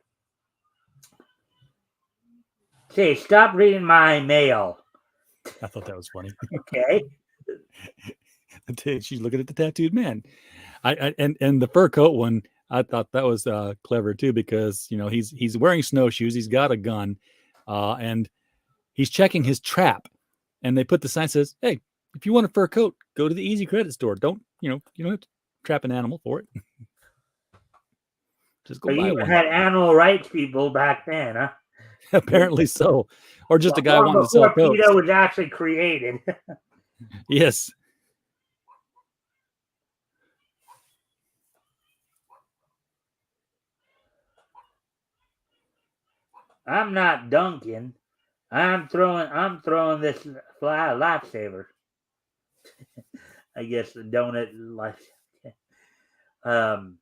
Say, stop reading my mail. I thought that was funny. Okay. She's looking at the tattooed man. And the fur coat one, I thought that was clever too, because he's wearing snowshoes, he's got a gun, and he's checking his trap, and they put the sign that says, "Hey, if you want a fur coat, go to the Easy Credit Store. Don't you don't have to trap an animal for it. Just go buy you one." had animal rights people back then, huh? Apparently so, or just a guy wanting to sell coats. PETA was actually created. Yes. I'm not dunking. I'm throwing this fly lifesaver. I guess the donut life. I'm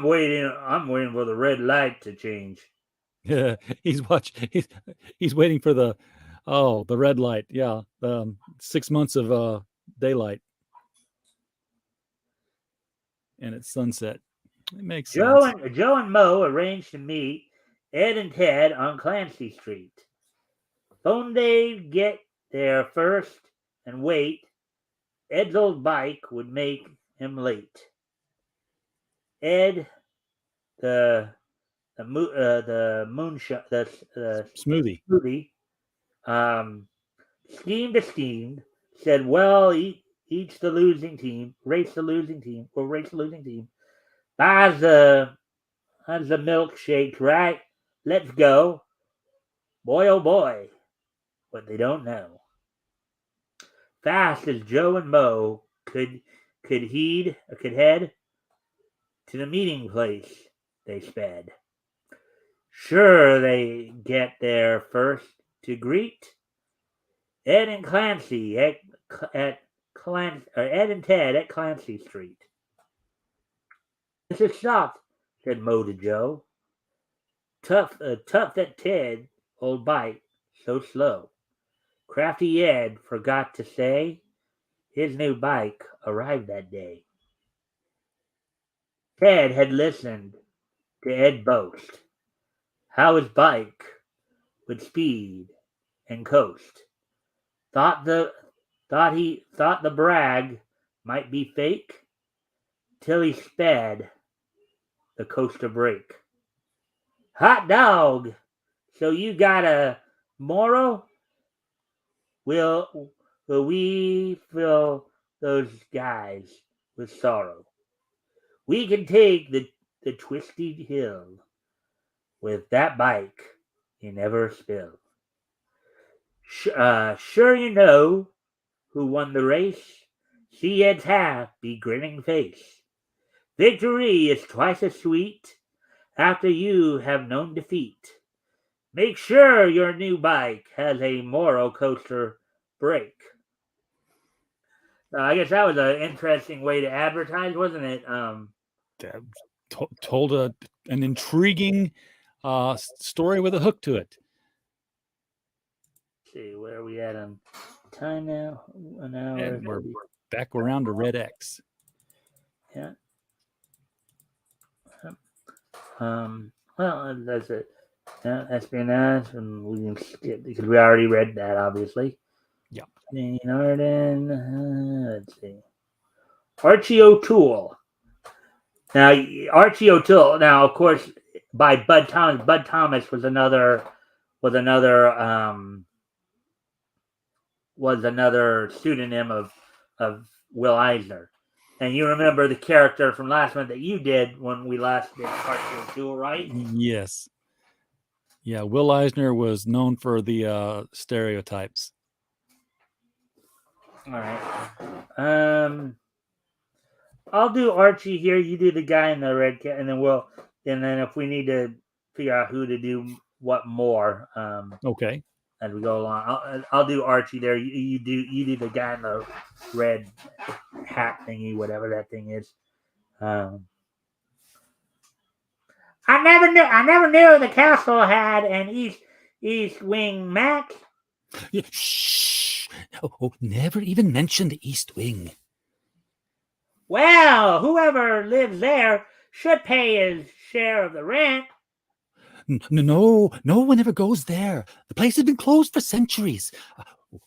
waiting for the red light to change. Yeah, he's waiting for the red light. Yeah, 6 months of daylight, and it's sunset. It makes sense. Joe and Mo arranged to meet Ed and Ted on Clancy Street. Phone Dave get there first and wait. Ed's old bike would make him late. Ed, the moonshot, the Smoothie. schemed, said, well, each the losing team, race the losing team, buys the milkshake, right? Let's go. Boy, oh boy, what they don't know. Fast as Joe and Mo could head to the meeting place, they sped. Sure, they get there first to greet Ed and Clancy at Ed and Ted at Clancy Street. This is stopped, said Mo to Joe. Tough that Ted, old bike, so slow. Crafty Ed forgot to say his new bike arrived that day. Ted had listened to Ed boast how his bike would speed and coast. Thought the brag might be fake till he sped the coaster brake. Hot dog! So you got a moral? Will we fill those guys with sorrow? We can take the twisty hill with that bike you never spill. Sure you know who won the race? See Ed's happy grinning face. Victory is twice as sweet after you have known defeat. Make sure your new bike has a Moro coaster brake. I guess that was an interesting way to advertise, wasn't it? Told an intriguing story with a hook to it. Let's see, where are we at on time now? An hour. And we're back around to Red X. Yeah. Well, that's it. Espionage, and we can skip because we already read that, obviously. Yeah. Dean Arden. Let's see. Archie O'Toole. Now, Archie O'Toole. Now, of course, by Bud Thomas. Bud Thomas was another pseudonym of Will Eisner. And you remember the character from last month that you did when we last did Archie O'Toole, right? Yes. Yeah, Will Eisner was known for the stereotypes. All right. I'll do Archie here. You do the guy in the red cap, and then if we need to figure out who to do what more, okay, as we go along, I'll do Archie there. You do the guy in the red hat thingy, whatever that thing is. I never knew the castle had an east wing, Mac. Shh! Oh, never even mention the East Wing. Well, whoever lives there should pay his share of the rent. No one ever goes there. The place has been closed for centuries.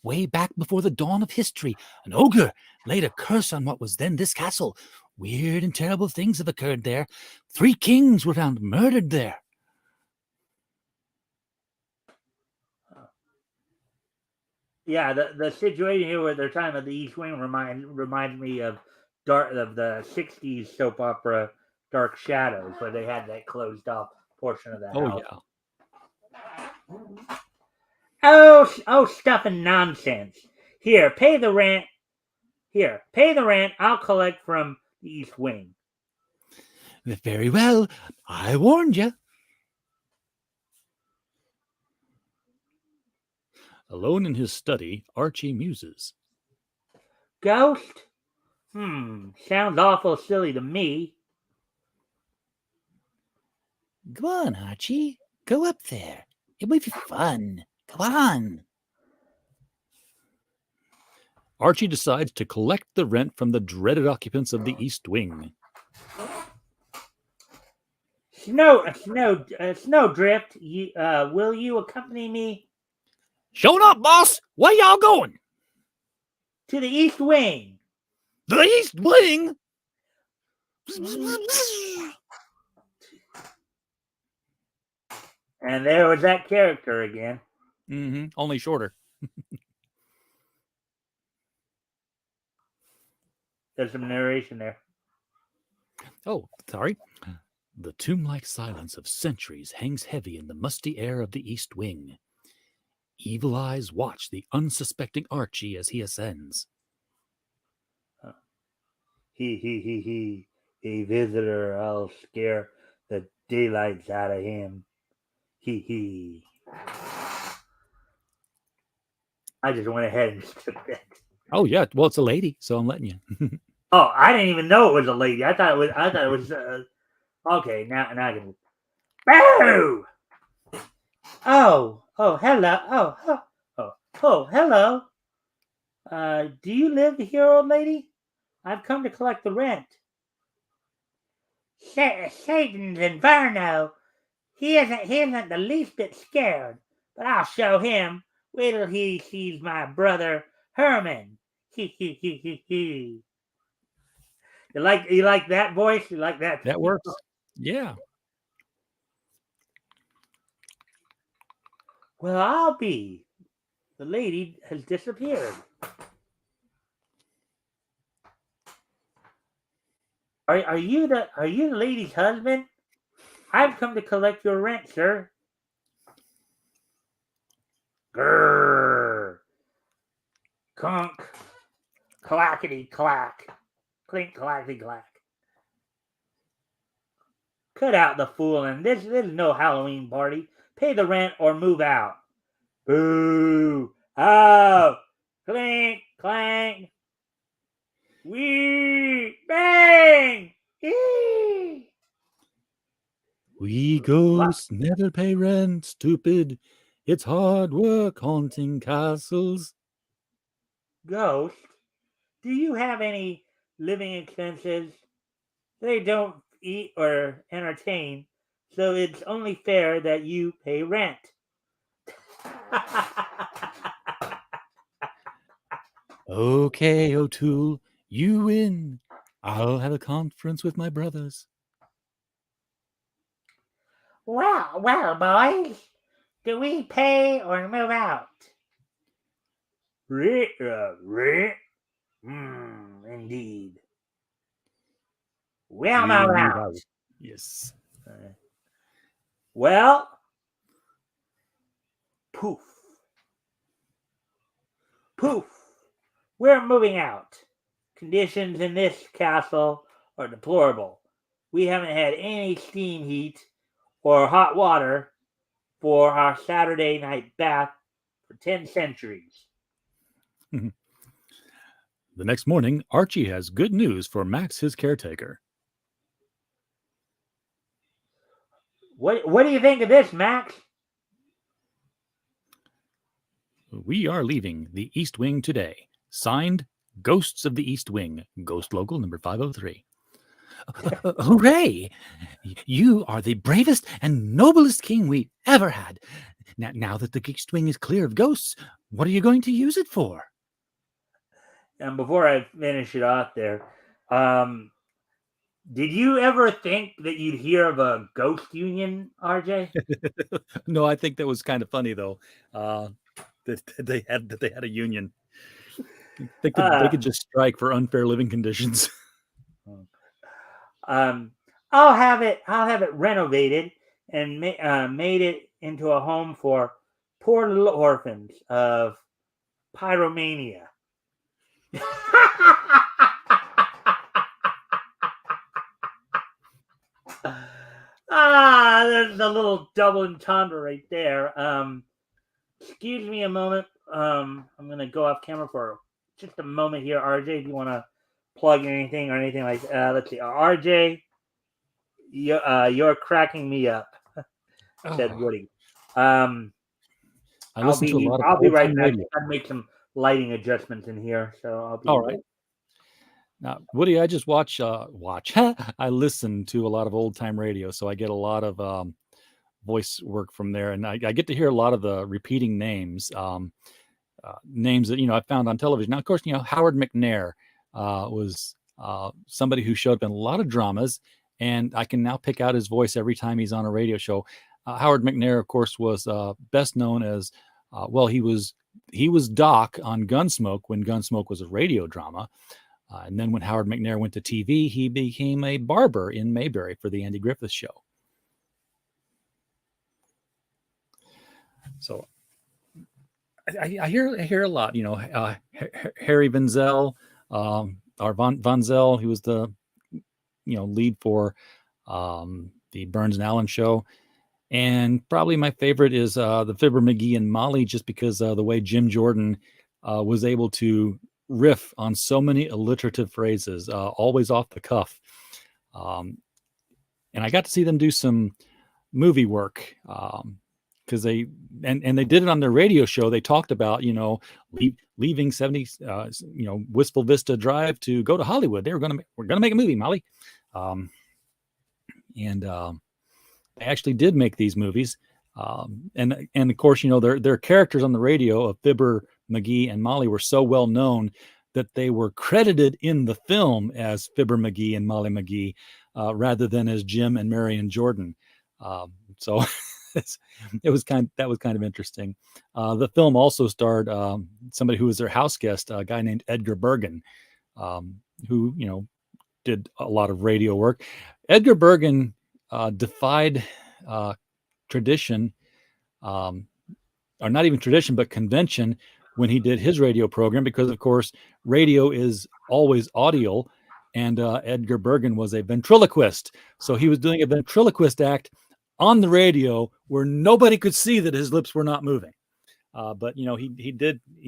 Way back before the dawn of history, an ogre laid a curse on what was then this castle. Weird and terrible things have occurred there. 3 kings were found murdered there. Yeah, the situation here where they're talking about the East Wing reminds me of the '60s soap opera Dark Shadows, where they had that closed off portion of the house. Yeah. Oh, stuff and nonsense. Here, pay the rent. I'll collect from the East Wing. Very well. I warned you. Alone in his study, Archie muses. Ghost? Sounds awful silly to me. Go on, Archie. Go up there. It will be fun. Go on. Archie decides to collect the rent from the dreaded occupants of the East Wing. Snowdrift, will you accompany me? Showing up, boss. Where y'all going? To the East Wing. The East Wing? And there was that character again. Only shorter. There's some narration there. Oh, sorry. The tomb-like silence of centuries hangs heavy in the musty air of the East Wing. Evil eyes watch the unsuspecting Archie as he ascends. He. A visitor, I'll scare the daylights out of him. He. I just went ahead and took that. Oh yeah, well it's a lady, so I'm letting you. Oh, I didn't even know it was a lady. I thought it was. Okay, now I can. Boo! Oh, hello. Hello. Do you live here, old lady? I've come to collect the rent. Satan's inferno. He isn't the least bit scared, but I'll show him. Wait till he sees my brother Herman. He. You like that voice? You like that? That works. Yeah. Well, I'll be. The lady has disappeared. Are you the lady's husband? I've come to collect your rent, sir. Grrr. Conk. Clackety clack. Clink clackety clack. Cut out the fooling. This is no Halloween party. Pay the rent or move out. Boo! Oh! Clink clank. Wee! Bang! Eee! We ghosts never pay rent, stupid. It's hard work haunting castles. Ghost, do you have any living expenses? They don't eat or entertain, so it's only fair that you pay rent. Okay, O'Toole, you win. I'll have a conference with my brothers. Well, boys, do we pay or move out? Rent? Indeed. We'll move out. Yes. Well, poof. We're moving out. Conditions in this castle are deplorable. We haven't had any steam heat or hot water for our Saturday night bath for 10 centuries. The next morning, Archie has good news for Max, his caretaker. What do you think of this, Max? We are leaving the East Wing today. Signed, Ghosts of the East Wing, Ghost Local number 503. Hooray! You are the bravest and noblest king we ever had. Now that the East Wing is clear of ghosts, what are you going to use it for? And before I finish it off there, did you ever think that you'd hear of a ghost union, RJ? No, I think that was kind of funny though. That they had a union. They could just strike for unfair living conditions. I'll have it renovated and made it into a home for poor little orphans of pyromania. There's a little double entendre right there. Excuse me a moment. I'm gonna go off camera for just a moment here, RJ. Do you want to plug anything or anything like that? Let's see, RJ. You're cracking me up, said Woody. I listen to a lot of I'll be right back. radio. I'll make some lighting adjustments in here, so I'll be all right. Now, Woody, I just watch. I listen to a lot of old time radio, so I get a lot of voice work from there, and I get to hear a lot of the repeating names, names that I found on television. Now, of course, Howard McNair was somebody who showed up in a lot of dramas, and I can now pick out his voice every time he's on a radio show. Howard McNair, of course, was best known as he was Doc on Gunsmoke when Gunsmoke was a radio drama. And then when Howard McNair went to TV, he became a barber in Mayberry for the Andy Griffith Show. So I hear a lot, Harry Vinzel, or Von Zell, who was the lead for the Burns and Allen Show. And probably my favorite is the Fibber, McGee, and Molly, just because the way Jim Jordan was able to riff on so many alliterative phrases, always off the cuff. And I got to see them do some movie work because they did it on their radio show. They talked about, leaving 70, Wistful Vista Drive to go to Hollywood. We're going to make a movie, Molly. They actually did make these movies. And of course, their characters on the radio of Fibber, McGee, and Molly were so well known that they were credited in the film as Fibber McGee and Molly McGee, rather than as Jim and Marion Jordan. So that was kind of interesting. The film also starred somebody who was their house guest, a guy named Edgar Bergen, who did a lot of radio work. Edgar Bergen defied tradition, or not even tradition, but convention, when he did his radio program, because of course radio is always audio, and Edgar Bergen was a ventriloquist, so he was doing a ventriloquist act on the radio where nobody could see that his lips were not moving. But he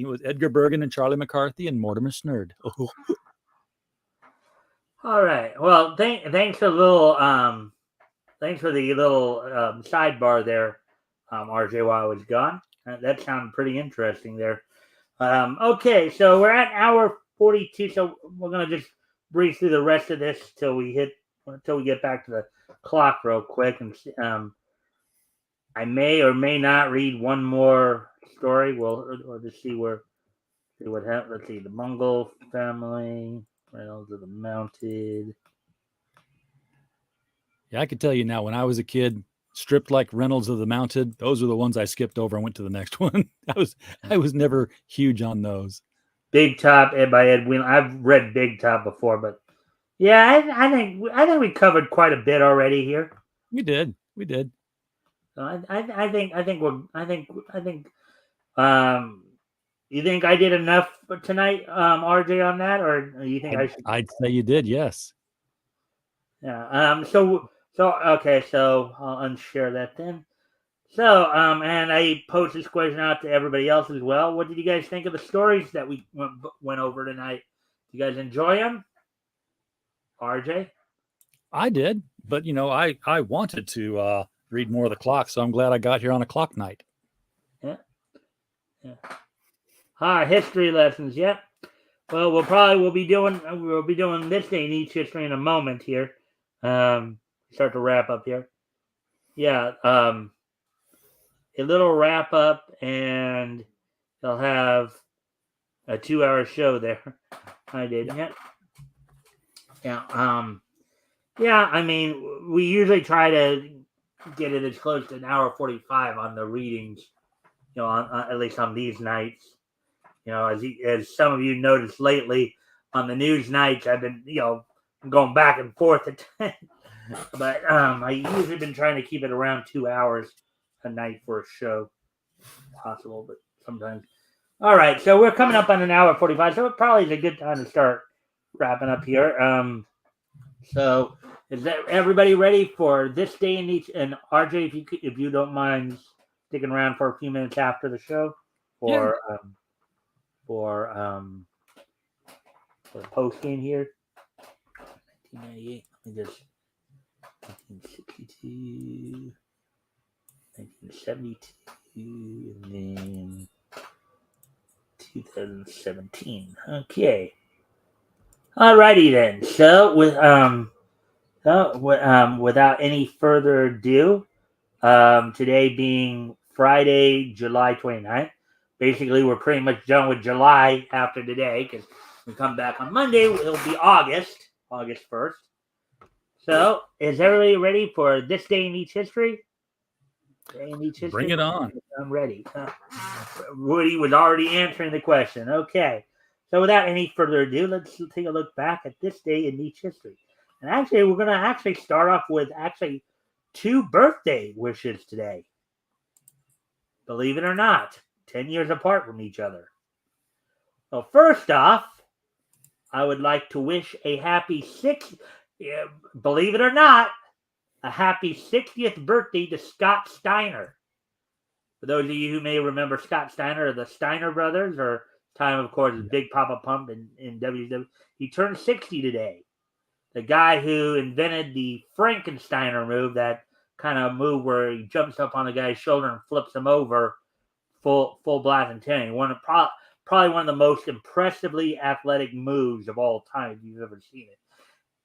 was Edgar Bergen and Charlie McCarthy and Mortimer Snerd. Oh. All right. Well, thanks for the little sidebar there, RJ, while I was gone. That sounded pretty interesting there. Okay, so we're at hour 42, so we're gonna just breeze through the rest of this until we get back to the clock real quick, and I may or may not read one more story. We'll just see what happens. Let's see, the Mongol family, Reynolds of the Mounted. Yeah, I can tell you now, when I was a kid, stripped like Reynolds of the Mounted, those are the ones I skipped over and went to the next one. I was never huge on those. Big Top by Ed Whelan. I've read Big Top before, but yeah, I think we covered quite a bit already here. We did. I think you think I did enough for tonight, RJ, on that, or you think I should? I'd say you did, yes. Yeah. So okay. So I'll unshare that then. So and I posed this question out to everybody else as well. What did you guys think of the stories that we went over tonight? You guys enjoy them? RJ? I did, but I wanted to read more of the clock, so I'm glad I got here on a clock night. Yeah. History lessons. Yep. Well, we'll be doing this day in each history in a moment here. Start to wrap up here. Yeah. A little wrap up, and they'll have a 2-hour show there. I did. Yeah. Yeah. I mean, we usually try to get it as close to an hour 45 on the readings. At least on these nights. As some of you noticed lately on the news nights, I've been going back and forth but I usually been trying to keep it around 2 hours a night for a show, possible, but sometimes. All right, so we're coming up on an hour 45, so it probably is a good time to start wrapping up here. So is that everybody ready for this day in each? And RJ, if you don't mind sticking around for a few minutes after the show, for the post game here. 1998. Let me just 1962, 1972, and then 2017. Okay. Alrighty then. So without any further ado, today being Friday, July 29th. Basically, we're pretty much done with July after today, because we come back on Monday. It'll be August 1st. So, is everybody ready for this day in each history? Day in each history. Bring it on. I'm ready. Woody was already answering the question. Okay. So without any further ado, let's take a look back at this day in niche history. And actually, we're going to actually start off with actually 2 birthday wishes today. Believe it or not, 10 years apart from each other. So first off, I would like to wish a happy believe it or not, a happy 60th birthday to Scott Steiner. For those of you who may remember Scott Steiner or the Steiner brothers, or time, of course, Big Papa Pump in WWE, he turned 60 today. The guy who invented the Frankensteiner move, that kind of move where he jumps up on the guy's shoulder and flips him over full blast and ten. Probably one of the most impressively athletic moves of all time if you've ever seen it.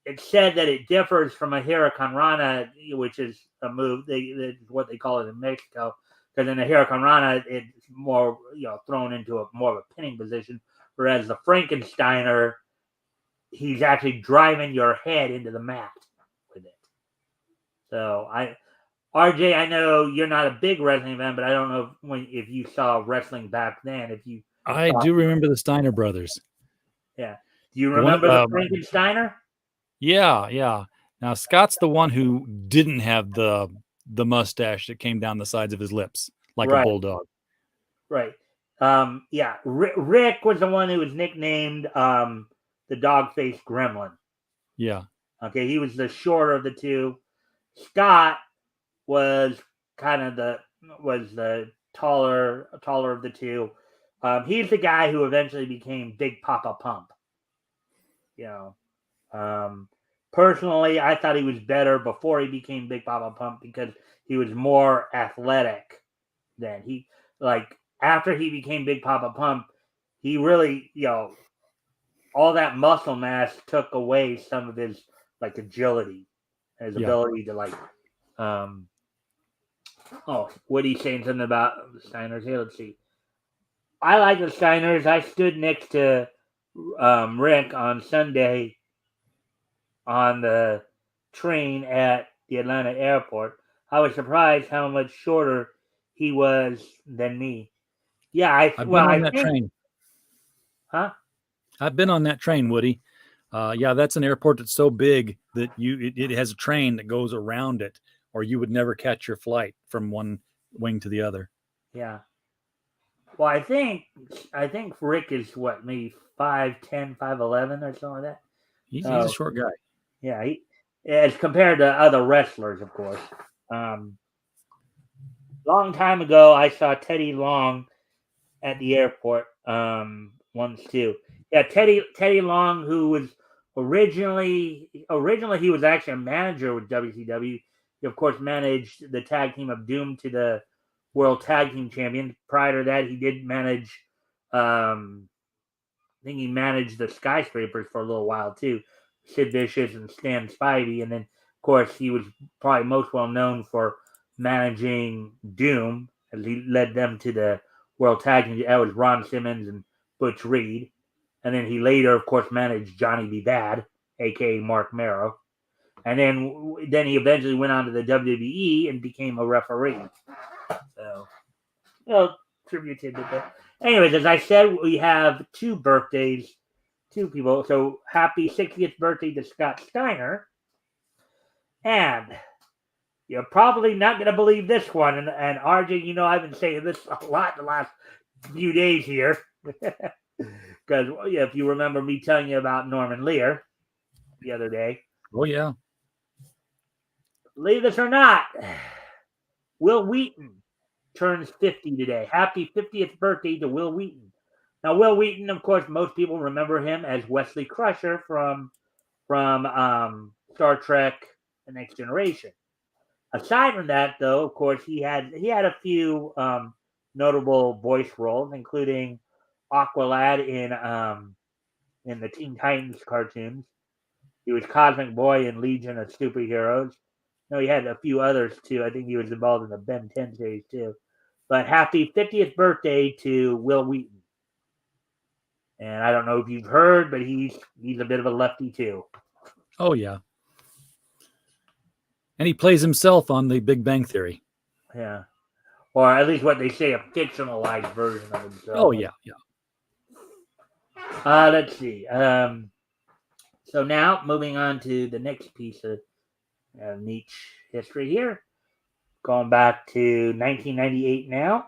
It's said that it differs from a Hurricane Rana, which is a move, what they call it in Mexico, because in a Hurricane Rana, it's more thrown into more of a pinning position, whereas the Frankensteiner, he's actually driving your head into the mat with it. So RJ, I know you're not a big wrestling fan, but I don't know if you saw wrestling back then. I do remember the Steiner brothers. Yeah. Do you remember the Frankensteiner? Yeah. Now Scott's the one who didn't have the mustache that came down the sides of his lips like a bulldog. Right. Yeah. Rick was the one who was nicknamed the dog-faced gremlin. Yeah. Okay, he was the shorter of the two. Scott was kind of the taller of the two. He's the guy who eventually became Big Papa Pump. Personally, I thought he was better before he became Big Papa Pump because he was more athletic than after he became Big Papa Pump, he really, all that muscle mass took away some of his agility, his ability to Woody's saying something about the Steiners here. Let's see. I like the Steiners. I stood next to Rick on Sunday on the train at the Atlanta airport. I was surprised how much shorter he was than me. Yeah, I've been on that train. Huh? I've been on that train, Woody. That's an airport that's so big that it has a train that goes around it, or you would never catch your flight from one wing to the other. Yeah. Well, I think Rick is maybe 5'10", 5'11", or something like that. He's a short guy. Yeah, as compared to other wrestlers, of course. Long time ago, I saw Teddy Long at the airport once too. Yeah, Teddy Long, who was originally he was actually a manager with WCW. He of course managed the tag team of Doom to the World Tag Team Champion. Prior to that, he did manage. I think he managed the Skyscrapers for a little while too. Sid Vicious and Stan Spivey, and then of course he was probably most well known for managing Doom, as he led them to the World Tag Team. That was Ron Simmons and Butch Reed, and then he later, of course, managed Johnny B. Bad, aka Mark Merrow, and then he eventually went on to the WWE and became a referee. So, tribute to that. Anyways, as I said, we have 2 birthdays. 2 people. So happy 60th birthday to Scott Steiner. And you're probably not going to believe this one. And RJ, I've been saying this a lot the last few days here. Because if you remember me telling you about Norman Lear the other day. Oh, yeah. Believe this or not, Will Wheaton turns 50 today. Happy 50th birthday to Will Wheaton. Now, Will Wheaton, of course, most people remember him as Wesley Crusher from Star Trek: The Next Generation. Aside from that, though, of course, he had a few notable voice roles, including Aqualad in the Teen Titans cartoons. He was Cosmic Boy in Legion of Superheroes. No, he had a few others too. I think he was involved in the Ben 10 series too. But happy 50th birthday to Will Wheaton. And I don't know if you've heard, but he's a bit of a lefty too. Oh, yeah. And he plays himself on the Big Bang Theory. Yeah. Or at least what they say, a fictionalized version of himself. Oh, yeah. Let's see. So now moving on to the next piece of niche history here, going back to 1998 now.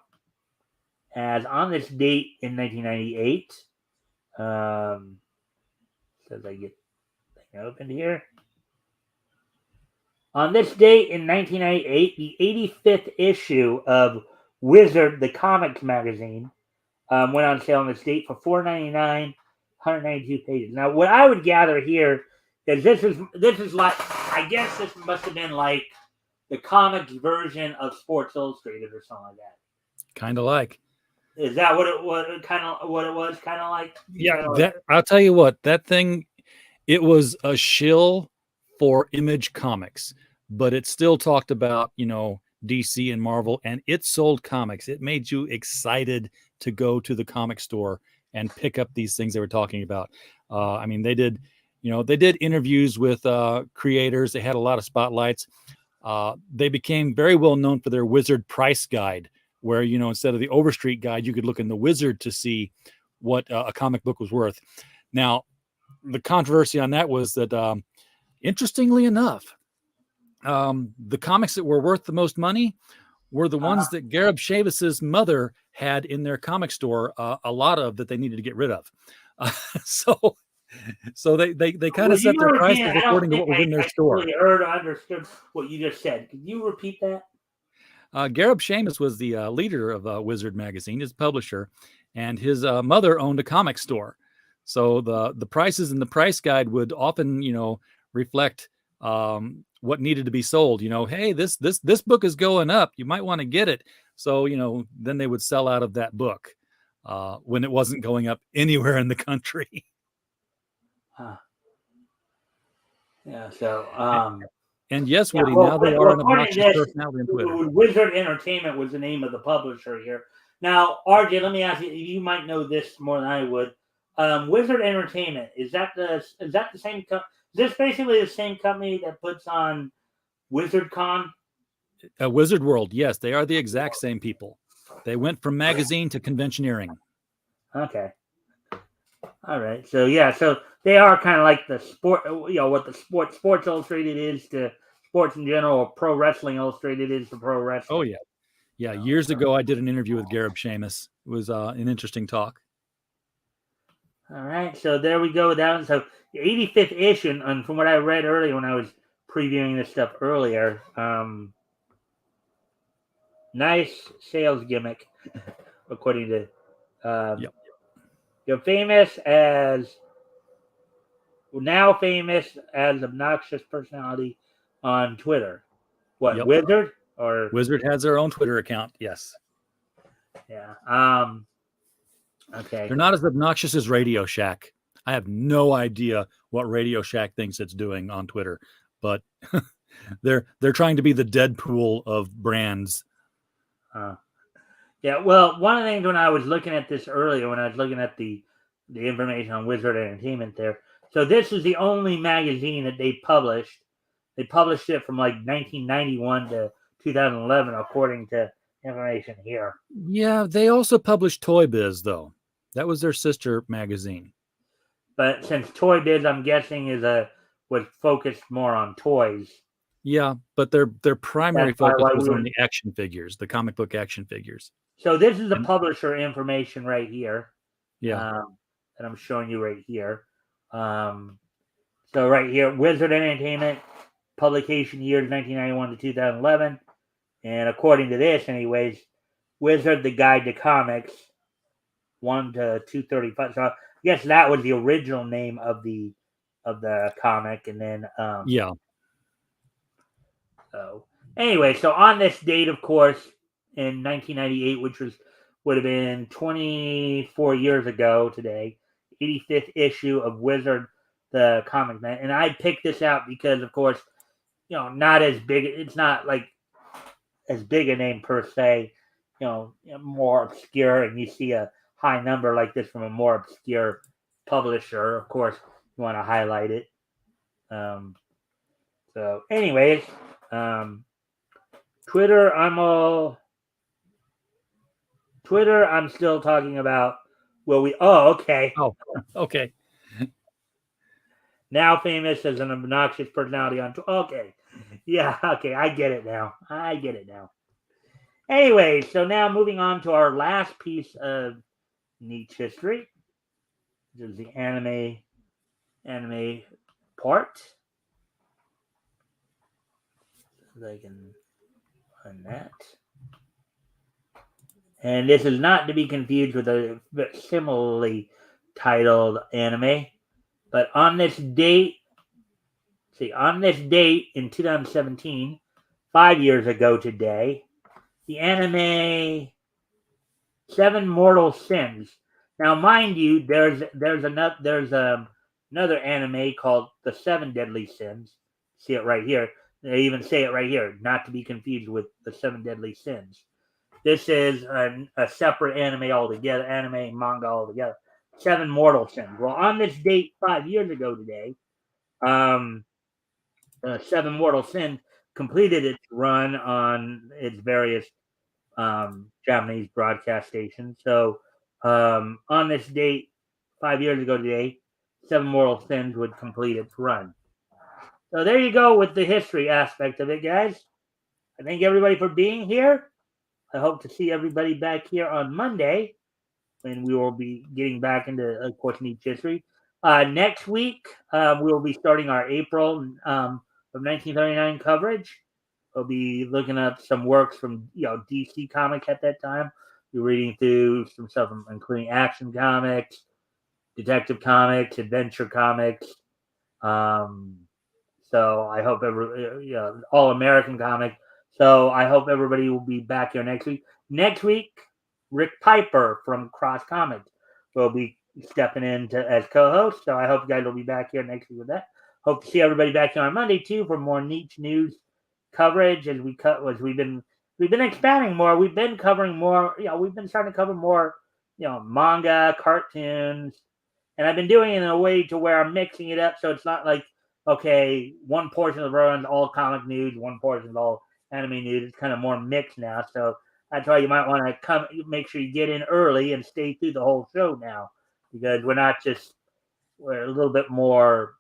As on this date in 1998, says I get thing opened here. On this date in 1998, the 85th issue of Wizard, the comics magazine, went on sale on this date for $4.99, 192 pages. Now, what I would gather here is this is like, I guess this must have been like the comics version of Sports Illustrated or something like that. Kind of like. Is that what it was? Kind of what it was? Kind of like. Yeah, that I'll tell you what, that thing, it was a shill for Image Comics, but it still talked about, DC and Marvel, and it sold comics. It made you excited to go to the comic store and pick up these things they were talking about. I mean, they did interviews with creators. They had a lot of spotlights. They became very well known for their Wizard price guide, where, instead of the Overstreet guide, you could look in the Wizard to see what a comic book was worth. Now, the controversy on that was that, interestingly enough, the comics that were worth the most money were the ones that Gareb Shamus's mother had in their comic store, a lot of that they needed to get rid of. So they kind of set their prices according to what was in their store. I heard or understood what you just said. Can you repeat that? Gareb Shamus was the leader of Wizard magazine, his publisher, and his mother owned a comic store. So the prices in the price guide would often, reflect what needed to be sold. Hey, this book is going up. You might want to get it. So, then they would sell out of that book when it wasn't going up anywhere in the country. Huh. Yeah. So. And yes, Woody, now they are an obnoxious personality on Twitter. Wizard Entertainment was the name of the publisher here. Now, RJ, let me ask you. You might know this more than I would. Wizard Entertainment, is that the same company? Is this basically the same company that puts on WizardCon? Wizard World, yes, they are the exact same people. They went from magazine to conventioneering. Okay. All right. So yeah, so they are kind of like the sport, what the Sports Illustrated is to sports in general, or Pro Wrestling Illustrated is to pro wrestling. Oh yeah. Yeah, years ago I did an interview with Gareb Shamus. It was an interesting talk. All right, so there we go with that one. So the 85th issue, and from what I read earlier when I was previewing this stuff earlier, nice sales gimmick, according to Yep. You're now famous as obnoxious personality on Twitter. What, yep. Wizard? Or Wizard has their own Twitter account, yes. Yeah. Okay. They're not as obnoxious as Radio Shack. I have no idea what Radio Shack thinks it's doing on Twitter, but they're trying to be the Deadpool of brands. Yeah, well, one of the things when I was looking at this earlier, when I was looking at the information on Wizard Entertainment there, so this is the only magazine that they published. They published it from like 1991 to 2011, according to information here. Yeah, they also published Toy Biz, though. That was their sister magazine. But since Toy Biz, I'm guessing, was focused more on toys. Yeah, but their primary focus was on the action figures, the comic book action figures. So this is the publisher information right here. Yeah. That I'm showing you right here. So right here, Wizard Entertainment, publication years 1991 to 2011. And according to this, anyways, Wizard, the Guide to Comics, 1 to 235. So I guess that was the original name of the comic, and then yeah. So anyway, so on this date, of course, in 1998, which would have been 24 years ago today, 85th issue of Wizard, the comic man, and I picked this out because, of course, not as big. It's not like as big a name per se. More obscure, and you see a high number like this from a more obscure publisher. Of course, you want to highlight it. So, anyways, Twitter, I'm still talking about Will we? Oh, okay. Oh, okay. Now famous as an obnoxious personality on. Okay, yeah, okay, I get it now. Anyway, so now moving on to our last piece of niche history, which is the anime part. So I can find that. And this is not to be confused with a similarly titled anime. But on this date in 2017, 5 years ago today, the anime Seven Mortal Sins. Now, mind you, there's another anime called The Seven Deadly Sins. See it right here. They even say it right here, not to be confused with The Seven Deadly Sins. This is a separate anime altogether, anime and manga altogether. Seven Mortal Sins. Well, on this date 5 years ago today, Seven Mortal Sins completed its run on its various Japanese broadcast stations. So on this date, 5 years ago today, Seven Mortal Sins would complete its run. So there you go with the history aspect of it, guys. I thank everybody for being here. I hope to see everybody back here on Monday when we will be getting back into, of course, niche history. Next week, we will be starting our April of 1939 coverage. We'll be looking up some works from DC Comics at that time. We're reading through some stuff, including Action Comics, Detective Comics, Adventure Comics. So I hope all American Comics. So I hope everybody will be back here next week. Next week, Rick Piper from Cross Comics will be stepping in as co-host. So I hope you guys will be back here next week with that. Hope to see everybody back here on Monday too for more niche news coverage as we've been expanding more. We've been covering more. We've been starting to cover more. Manga, cartoons, and I've been doing it in a way to where I'm mixing it up, so it's not like okay, one portion of the run all comic news, one portion is all anime news. It's kind of more mixed now, so that's why you might want to make sure you get in early and stay through the whole show now, because we're a little bit more,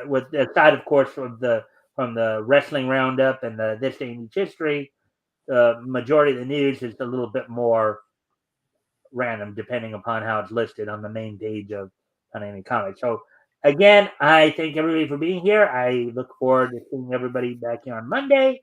with aside, of course, from the wrestling roundup and the This Day in History, the majority of the news is a little bit more random depending upon how it's listed on the main page of Anime Comics. So again, I thank everybody for being here. I look forward to seeing everybody back here on Monday.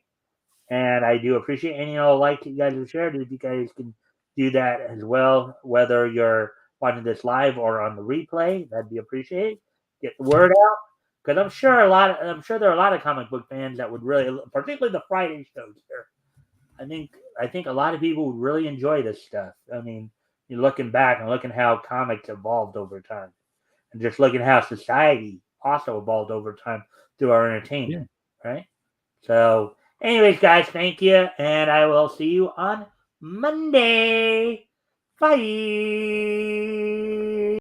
And I do appreciate any like you guys have shared. If you guys can do that as well, whether you're watching this live or on the replay, that'd be appreciated. Get the word out, because I'm sure there are a lot of comic book fans that would really, particularly the Friday shows here. I think a lot of people would really enjoy this stuff. I mean, you're looking back and looking how comics evolved over time, and just looking how society also evolved over time through our entertainment, right? So, anyways, guys, thank you, and I will see you on Monday. Bye.